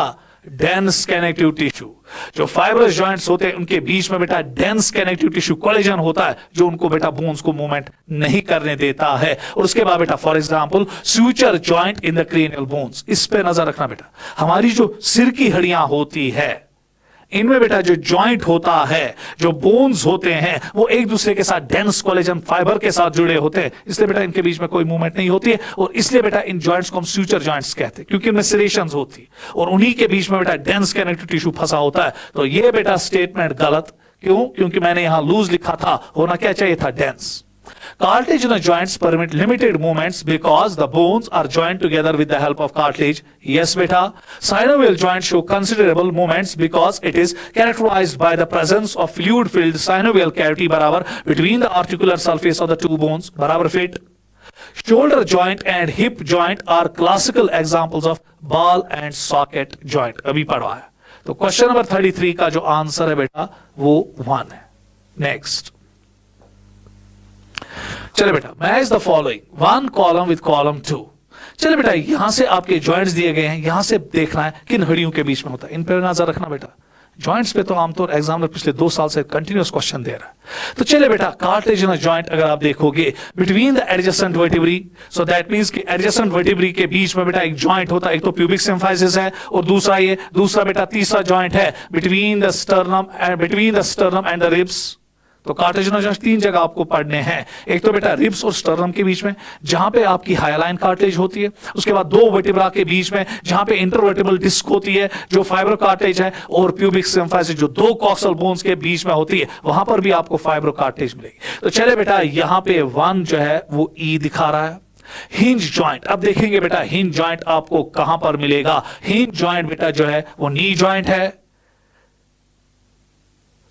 dense connective tissue. जो fibrous joints होते हैं उनके बीच में बेटा dense connective tissue collagen होता है, जो उनको बेटा bones को मूवमेंट नहीं करने देता है। और उसके बाद बेटा for example suture joint in the cranial bones, इस पे नजर रखना बेटा। हमारी जो सिर की हड्डियां होती है, इनमें बेटा जो जॉइंट होता है, जो बोन्स होते हैं, वो एक दूसरे के साथ डेंस कोलेजन फाइबर के साथ जुड़े होते हैं, इसलिए बेटा इनके बीच में कोई मूवमेंट नहीं होती है, और इसलिए बेटा इन जॉइंट्स को हम सूचर जॉइंट्स कहते हैं, क्योंकि इनमें सेरेशंस होती और उन्हीं के बीच में बेटा डेंस कनेक्टिव टिश्यू फंसा होता है। तो ये बेटा स्टेटमेंट गलत, क्यों? क्योंकि मैंने यहां लूज लिखा था, होना क्या चाहिए था? Dense. Cartilaginous joints permit limited movements because the bones are joined together with the help of cartilage. Yes, beta. Synovial joints show considerable movements because it is characterized by the presence of fluid-filled synovial cavity बराबर between the articular surface of the two bones बराबर fit. Shoulder joint and hip joint are classical examples of ball and socket joint. अभी पढ़वा है। तो question number 33 का जो answer है बेटा वो 1 है। नेक्स्ट, चले बेटा, match the following one column with column 2। चले बेटा, यहां से आपके जॉइंट्स दिए गए हैं, यहां से देखना है किन हड्डियों के बीच में होता है, इन पर नजर रखना बेटा। जॉइंट्स पे तो आमतौर एग्जामिनर पिछले 2 साल से कंटिन्यूअस क्वेश्चन दे रहा है। तो चले बेटा, कार्टिलेजिनस जॉइंट अगर आप देखोगे between the adjacent vertebrae, so that means कि एडजेसेंट वर्टिब्री के बीच में बेटा एक जॉइंट होता है, एक तो प्यूबिक सिम्फाइसिस है और दूसरा बेटा तीसरा जॉइंट है between the sternum and the ribs. तो कार्टिलेजिनस जॉइंट 3 जगह आपको पढ़ने हैं, एक तो बेटा रिब्स और स्टर्नम के बीच में जहां पे आपकी हाइलाइन कार्टिलेज होती है, उसके बाद 2 वर्टिब्रा के बीच में जहां पे इंटरवर्टिब्रल डिस्क होती है जो फाइब्रो कार्टिलेज है, और प्यूबिक सिम्फाइसिस जो 2 कॉक्सल बोन्स के बीच में होती है, वहां पर भी आपको फाइब्रो कार्टिलेज मिलेगी। तो चले बेटा, यहां पे 1 जो है वो ई दिखा रहा है। हिंज जॉइंट, अब देखेंगे बेटा हिंज जॉइंट आपको कहां पर मिलेगा। हिंज जॉइंट बेटा जो है वो नी जॉइंट है।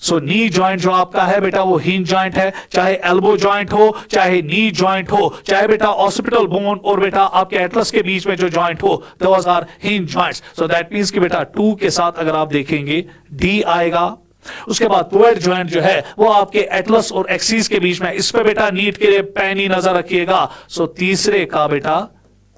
सो नी जॉइंट जो आपका है बेटा वो हिंज जॉइंट है, चाहे एल्बो जॉइंट हो, चाहे नी जॉइंट हो, चाहे बेटा ऑसिपिटल बोन और बेटा आपके एटलस के बीच में जो जॉइंट हो, those are hinge joints. So that means कि बेटा 2 के साथ अगर आप देखेंगे डी आएगा। उसके बाद पोएट जॉइंट जो है वो आपके एटलस और एक्सिस के बीच में, इस पे बेटा नीट के लिए पैनी नजर रखिएगा। सो तीसरे का बेटा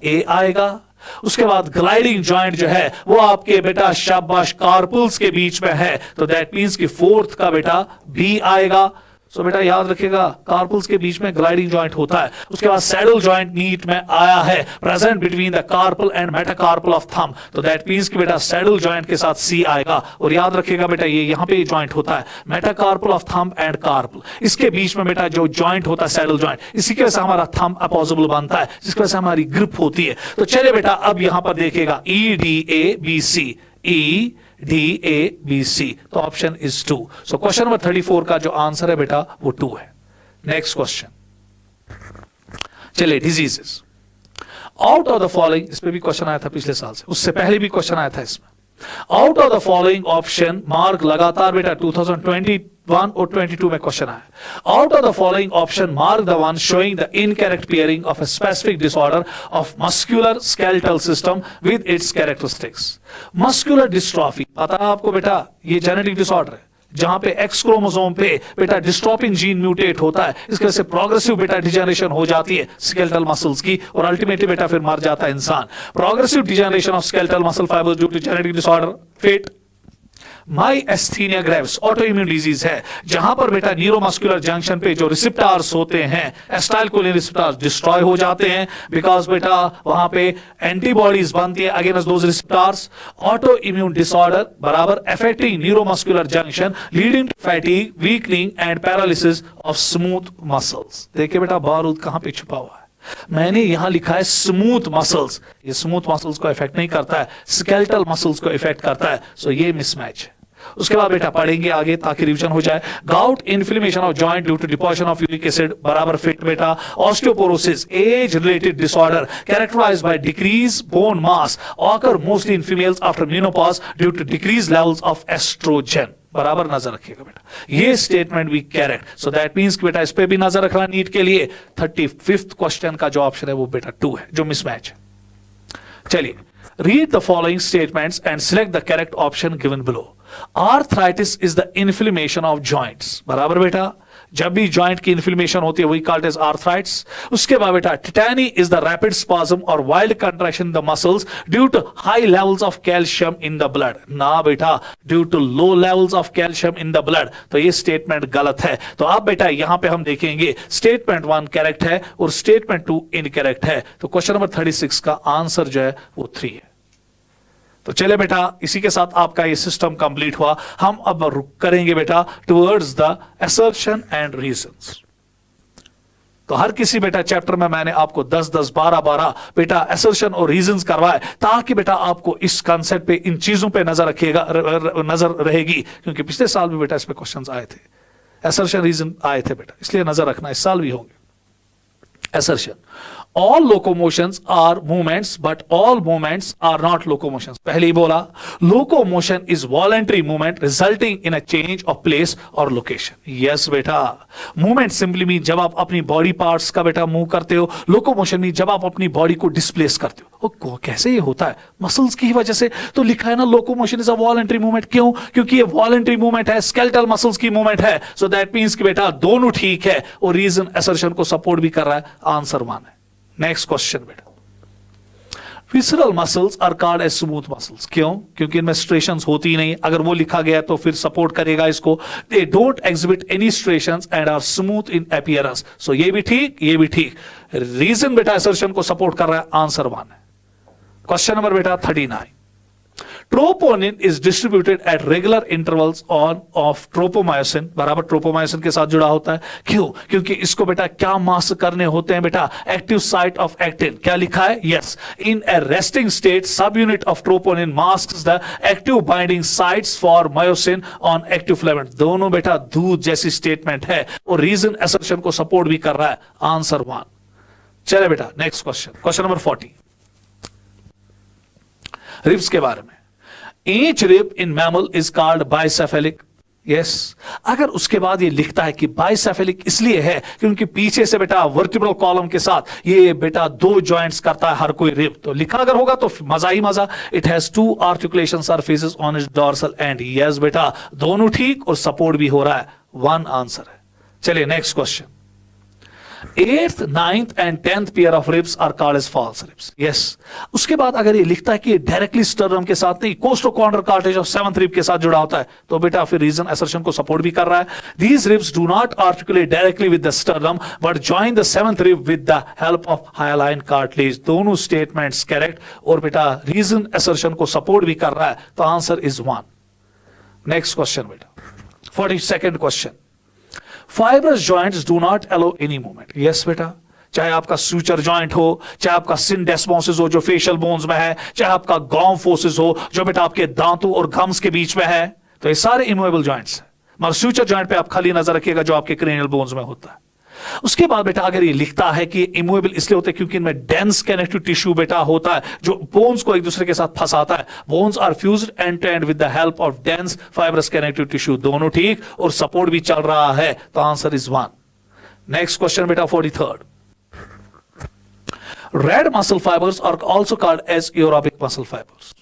ए आएगा। उसके बाद ग्लाइडिंग जॉइंट जो है वो आपके बेटा शाबाश कार्पल्स के बीच में है, तो दैट मींस कि 4th का बेटा बी आएगा। सो बेटा याद रखिएगा कार्पल्स के बीच में ग्लाइडिंग जॉइंट होता है। उसके बाद सैडल जॉइंट नीट में आया है, present between the carpal and metacarpal of thumb, तो दैट मींस कि बेटा सैडल जॉइंट के साथ सी आएगा। और याद रखिएगा बेटा ये यहां पे जॉइंट होता है metacarpal of thumb and carpal, इसके बीच में बेटा जो जॉइंट होता है सैडल जॉइंट, इसी की वजह से हमारा थंब अपोजिबल बनता है, जिसकी वजह से हमारी ग्रिप होती है। तो चलिए बेटा अब यहां पर देखिएगा E D A B C, E D A B C, तो option is 2। So question number 34 का जो आंसर है बेटा वो 2 है। नेक्स्ट क्वेश्चन, चलिए diseases. Out of the following, इस पे भी क्वेश्चन आया था पिछले साल से, उससे पहले भी क्वेश्चन आया था इसमें। Out of the following option mark, लगातार बेटा 2021 और 22 में क्वेश्चन आया। Out of the following option mark the one showing the incorrect pairing of a specific disorder of muscular skeletal system with its characteristics. Muscular dystrophy, पता है आपको बेटा ये जेनेटिक डिसऑर्डर है जहां पे एक्स क्रोमोसोम पे बेटा डिस्ट्रोफिन जीन म्यूटेट होता है, इसकी वजह से प्रोग्रेसिव बेटा डिजेनरेशन हो जाती है स्केलेटल मसल्स की, और अल्टीमेटली बेटा फिर मर जाता है इंसान। Progressive degeneration of skeletal muscle fibres due to genetic disorder fate. Myasthenia gravis autoimmune disease है जहां पर बेटा न्यूरोमस्कुलर जंक्शन पे जो रिसेप्टर्स होते हैं, एसिटाइलकोलिन रिसेप्टर्स डिस्ट्रॉय हो जाते हैं, बिकॉज बेटा वहां पे एंटीबॉडीज बनती है against those receptors. Autoimmune disorder बराबर affecting neuromuscular junction leading to fatigue, weakening and paralysis of smooth muscles. देखिए बेटा बारूद कहां पे छुपा हुआ है, मैंने यहां लिखा है स्मूथ मसल्स, ये स्मूथ मसल्स को इफेक्ट नहीं करता है, स्केलेटल मसल्स को इफेक्ट करता है। सो ये मिसमैच है। उसके बाद बेटा पढ़ेंगे आगे ताकि रिवीजन हो जाए। Gout inflammation of joint due to deposition of uric acid बराबर फिट बेटा। Osteoporosis age related disorder characterized by decrease bone mass occur mostly in females after menopause due to decrease levels of estrogen, बराबर नजर रखिएगा बेटा, ये statement भी correct. So that means कि बेटा इस पे भी नजर रखना नीट के लिए। 35th क्वेश्चन का जो ऑप्शन है वो बेटा 2 है जो मिसमैच है। चलिए read the following statements and select the correct option given below. Arthritis is the inflammation of joints, बराबर बेटा, जब भी जॉइंट की इन्फ्लेमेशन होती है वही कॉल्ड एज आर्थराइटिस। उसके बाद बेटा tetany is the rapid spasm और wild contraction in the muscles due to high levels of calcium in the blood, ना बेटा due to low levels of calcium in the blood, तो ये statement गलत है। तो अब बेटा यहां पे हम देखेंगे स्टेटमेंट 1 करेक्ट है और स्टेटमेंट 2 इनकरेक्ट है। तो क्वेश्चन नंबर 36 का आंसर जो है वो 3 है। तो चले बेटा, इसी के साथ आपका ये सिस्टम कंप्लीट हुआ। हम अब रुक करेंगे बेटा towards the assertion and reasons. तो हर किसी बेटा चैप्टर में मैंने आपको 10-10, 12-12 बेटा असर्शन और रीजंस करवाए, ताकि बेटा आपको इस कॉन्सेप्ट पे, इन चीजों पे नजर रखिएगा, नजर रहेगी, क्योंकि पिछले साल भी बेटा इस पे क्वेश्चंस आए थे, असर्शन रीजन आए थे बेटा, इसलिए नजर रखना, इस साल भी होंगे। Assertion, all locomotions are movements but all movements are not locomotions। पहले ही बोला, locomotion is voluntary movement resulting in a change of place or location। yes बेटा, movement simply mean जब आप अपनी बॉडी पार्ट्स का बेटा मूव करते हो, locomotion mean जब आप अपनी बॉडी को डिस्प्लेस करते हो। कैसे ये होता है? मसल्स की वजह से। तो लिखा है ना locomotion is a voluntary movement. क्यों? क्योंकि ये वॉलंटरी मूवमेंट है, स्केलेटल मसल्स की मूवमेंट है। सो दैट मींस कि बेटा दोनों ठीक है, और रीजन असर्शन को सपोर्ट भी कर रहा है। आंसर 1 है। नेक्स्ट क्वेश्चन बेटा, visceral muscles are called as smooth muscles. क्यों? क्योंकि इनमें स्ट्रेशंस होती नहीं। अगर वो लिखा गया तो फिर सपोर्ट करेगा इसको। They don't exhibit any striations and are smooth in appearance. So ये भी ठीक, ये भी ठीक। रीजन बेटा असर्शन को सपोर्ट कर रहा है। आंसर 1 है। क्वेश्चन नंबर बेटा 39, troponin is distributed at regular intervals on off tropomyosin. बराबर ट्रोपोमायोसिन के साथ जुड़ा होता है। क्यों? क्योंकि इसको बेटा क्या मास्क करने होते हैं बेटा? Active site of actin. क्या लिखा है? यस, इन ए रेस्टिंग स्टेट सब unit of troponin masks the active binding sites for myosin on active filament. दोनों बेटा दूध जैसी स्टेटमेंट है, और रीजन असर्शन को सपोर्ट भी कर रहा है। आंसर 1। चले बेटा next question, question number 40, ribs के बारे में। Each rib in mammal is called bicephalic। Yes, अगर उसके बाद ये लिखता है कि बाइसेफेलिक इसलिए है क्योंकि पीछे से बेटा वर्टिब्रल कॉलम के साथ ये बेटा 2 जॉइंट्स करता है हर कोई रिब। तो लिखा अगर होगा तो मजा ही मजा। It has 2 articulation surfaces on it's dorsal and. Yes बेटा दोनों ठीक, और सपोर्ट भी हो रहा है। 1 आंसर है। चलिए next question, 8th, 9th and 10th pair of ribs are called as false ribs. Yes, उसके बाद अगर ये लिखता है कि डायरेक्टली स्टर्नम के साथ नहीं, कोस्टोकॉन्ड्रल कार्टिलेज ऑफ 7th रिब के साथ जुड़ा होता है, तो बेटा फिर रीजन असर्शन को सपोर्ट भी कर रहा है। These ribs do not articulate directly with the sternum but join the 7th rib with the help of hyaline cartilage. दोनों स्टेटमेंट्स करेक्ट, और बेटा रीजन असर्शन को सपोर्ट भी कर रहा है। तो आंसर इज 1। नेक्स्ट क्वेश्चन बेटा 42nd question, fibrous joints do not allow any movement. Yes बेटा, चाहे आपका सूचर जॉइंट हो, चाहे आपका सिंडेस्मोसिस हो जो फेशियल बोन्स में है, चाहे आपका गॉम फोसिस हो जो बेटा आपके दांतों और गम्स के बीच में है, तो ये सारे इमूवेबल जॉइंट्स हैं। मगर सूचर जॉइंट पे आप खाली नजर रखिएगा जो आपके क्रेनियल बोन्स में होता है। उसके बाद बेटा अगर ये लिखता है कि इमूवेबल इसलिए होते हैं क्योंकि इनमें डेंस कनेक्टिव टिश्यू बेटा होता है जो बोन्स को एक दूसरे के साथ फंसाता है। Bones are fused end to end with the help of dense fibrous connective tissue. दोनों ठीक, और सपोर्ट भी चल रहा है। तो आंसर इज 1। नेक्स्ट क्वेश्चन बेटा 43rd, red muscle fibers are also called as aerobic muscle fibers.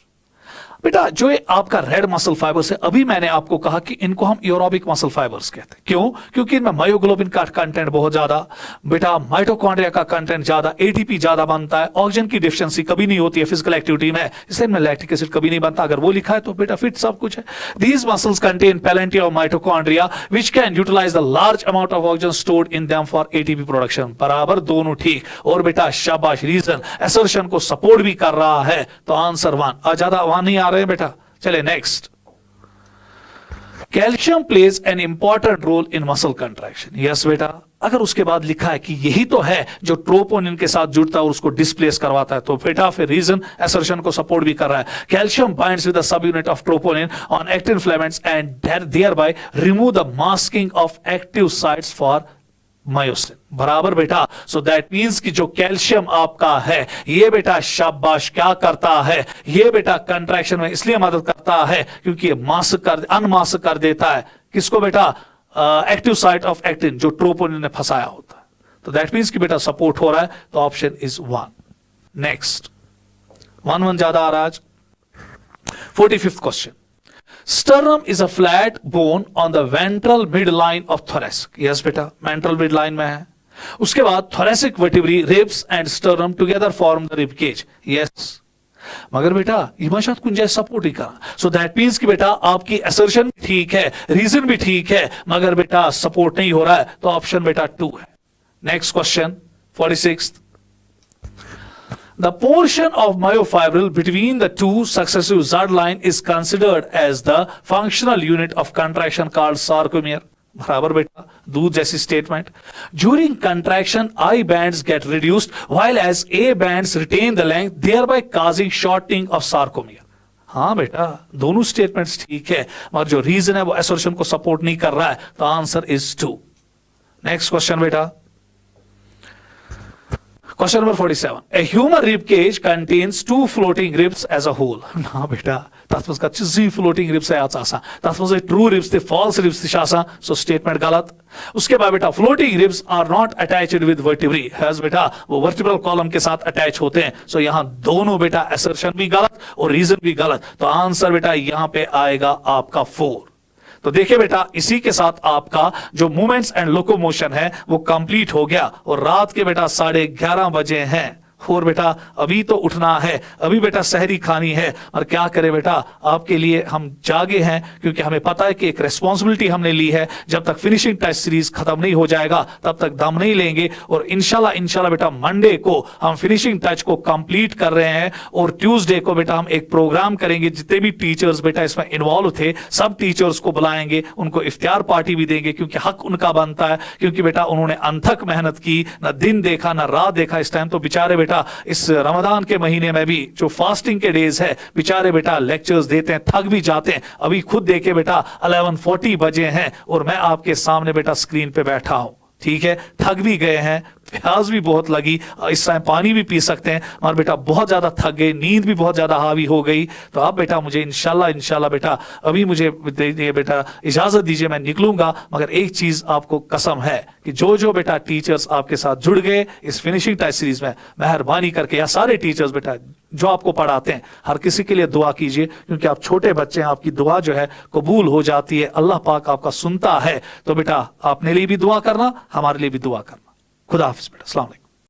बेटा जो ये आपका रेड मसल फाइबर्स है, अभी मैंने आपको कहा कि इनको हम एरोबिक मसल फाइबर्स कहते हैं। क्यों? क्योंकि इनमें मायोग्लोबिन का कंटेंट बहुत ज्यादा, बेटा माइटोकॉन्ड्रिया का कंटेंट ज्यादा, एटीपी ज्यादा बनता है, ऑक्सीजन की डिफिशिएंसी कभी नहीं होती है फिजिकल एक्टिविटी में, इसलिए इनमें लैक्टिक एसिड कभी नहीं बनता। अगर वो लिखा है तो बेटा फिट सब कुछ है। These muscles contain plenty of mitochondria which can utilize the large amount of oxygen stored in them for ATP production. बराबर दोनों ठीक, और बेटा शाबाश, रीजन असर्शन को सपोर्ट भी कर रहा है। तो आंसर 1। ज्यादा 1 नहीं आ रहे हैं बेटा। चले next, calcium plays an important role in muscle contraction. Yes बेटा, अगर उसके बाद लिखा है कि यही तो है जो ट्रोपोनिन के साथ जुड़ता है और उसको डिस्प्लेस करवाता है, तो बेटा फिर रीजन असर्शन को सपोर्ट भी कर रहा है। Calcium binds with the sub unit of troponin on actin filaments and thereby remove the masking of active sites for myosin. बराबर बेटा, सो दैट मींस कि जो कैल्शियम आपका है ये बेटा शाबाश क्या करता है, ये बेटा कंट्रैक्शन में इसलिए मदद करता है क्योंकि ये अनमास्क कर देता है किसको बेटा? एक्टिव साइट ऑफ एक्टिन जो ट्रोपोनिन ने फंसाया होता है। तो दैट मींस कि बेटा सपोर्ट हो रहा है। तो ऑप्शन इज 1। नेक्स्ट 1 ज्यादा आ रहा है आज। 45th question, Sternum is a flat bone on the ventral midline of thoracic। yes बेटा, ventral midline में है। उसके बाद thoracic vertebrae, ribs and sternum together form the rib cage। yes, मगर बेटा इमाशात गुंजाइश सपोर्ट ही करा। सो दैट मींस कि बेटा आपकी असर्शन ठीक है, रीजन भी ठीक है, मगर बेटा सपोर्ट नहीं हो रहा है। तो ऑप्शन बेटा 2 है। Next question 46th, The portion of myofibril between the two successive Z line is considered as the functional unit of contraction called sarcomere. बराबर बेटा, दूध जैसी statement. During contraction, I bands get reduced while as A bands retain the length, thereby causing shortening of sarcomere. हाँ बेटा, दोनों statements ठीक है, मगर जो रीजन है वो असर्शन को सपोर्ट नहीं कर रहा है, तो आंसर इज 2. नेक्स्ट क्वेश्चन बेटा, question number 47. A human rib cage contains 2 floating ribs as a whole. ना बेटा, तथ मज कच्ची फ्लोटिंग रिब्स है आसा, तथ मज ट्रू रिब्स थे, फॉल्स रिब्स थे आसा, सो स्टेटमेंट गलत. उसके बाद बेटा, floating ribs are not attached with vertebrae. हैज बेटा, वो वर्टिब्रल कॉलम के साथ अटैच होते हैं. सो यहां दोनों बेटा असर्शन भी गलत और रीजन भी गलत. तो आंसर बेटा यहां पे आएगा आपका 4. तो देखिए बेटा, इसी के साथ आपका जो मूवमेंट्स एंड लोकोमोशन है वो कंप्लीट हो गया और रात के बेटा 11:30 बजे हैं. और बेटा अभी तो उठना है, अभी बेटा सहरी खानी है. और क्या करें बेटा, आपके लिए हम जागे हैं क्योंकि हमें पता है कि एक रेस्पॉन्सिबिलिटी हमने ली है. जब तक फिनिशिंग टच सीरीज खत्म नहीं हो जाएगा तब तक दम नहीं लेंगे. और इंशाल्लाह बेटा मंडे को हम फिनिशिंग टच को कंप्लीट कर रहे हैं और ट्यूसडे को बेटा हम एक प्रोग्राम करेंगे. जितने भी टीचर्स बेटा इसमें इन्वॉल्व थे सब टीचर्स को बुलाएंगे, उनको इफ्तियार पार्टी भी देंगे क्योंकि हक उनका बनता है. क्योंकि बेटा उन्होंने अनथक मेहनत की, ना दिन देखा ना रात देखा. इस टाइम तो बेचारे बेटा इस रमजान के महीने में भी जो फास्टिंग के डेज है, बेचारे बेटा लेक्चर्स देते हैं, थक भी जाते हैं. अभी खुद देखे बेटा 11:40 बजे हैं और मैं आपके सामने बेटा स्क्रीन पे बैठा हूं. ठीक है, थक भी गए हैं, प्यास भी बहुत लगी, इस टाइम पानी भी पी सकते हैं, और बेटा बहुत ज्यादा थक गए, नींद भी बहुत ज्यादा हावी हो गई. तो आप बेटा मुझे इंशाल्लाह बेटा अभी मुझे बेटा इजाजत दीजिए, मैं निकलूंगा. मगर एक चीज आपको कसम है कि जो बेटा टीचर्स आपके साथ जुड़ गए इस फिनिशिंग टच सीरीज में, मेहरबानी करके, या सारे टीचर्स बेटा जो आपको पढ़ाते हैं, हर किसी के लिए दुआ कीजिए क्योंकि आप छोटे बच्चे हैं. आपकी दुआ जो है कबूल हो जाती है, अल्लाह पाक आपका सुनता है. तो बेटा अपने लिए भी दुआ करना, हमारे लिए भी दुआ करना. खुदा हाफिज बेटा, अस्सलाम वालेकुम.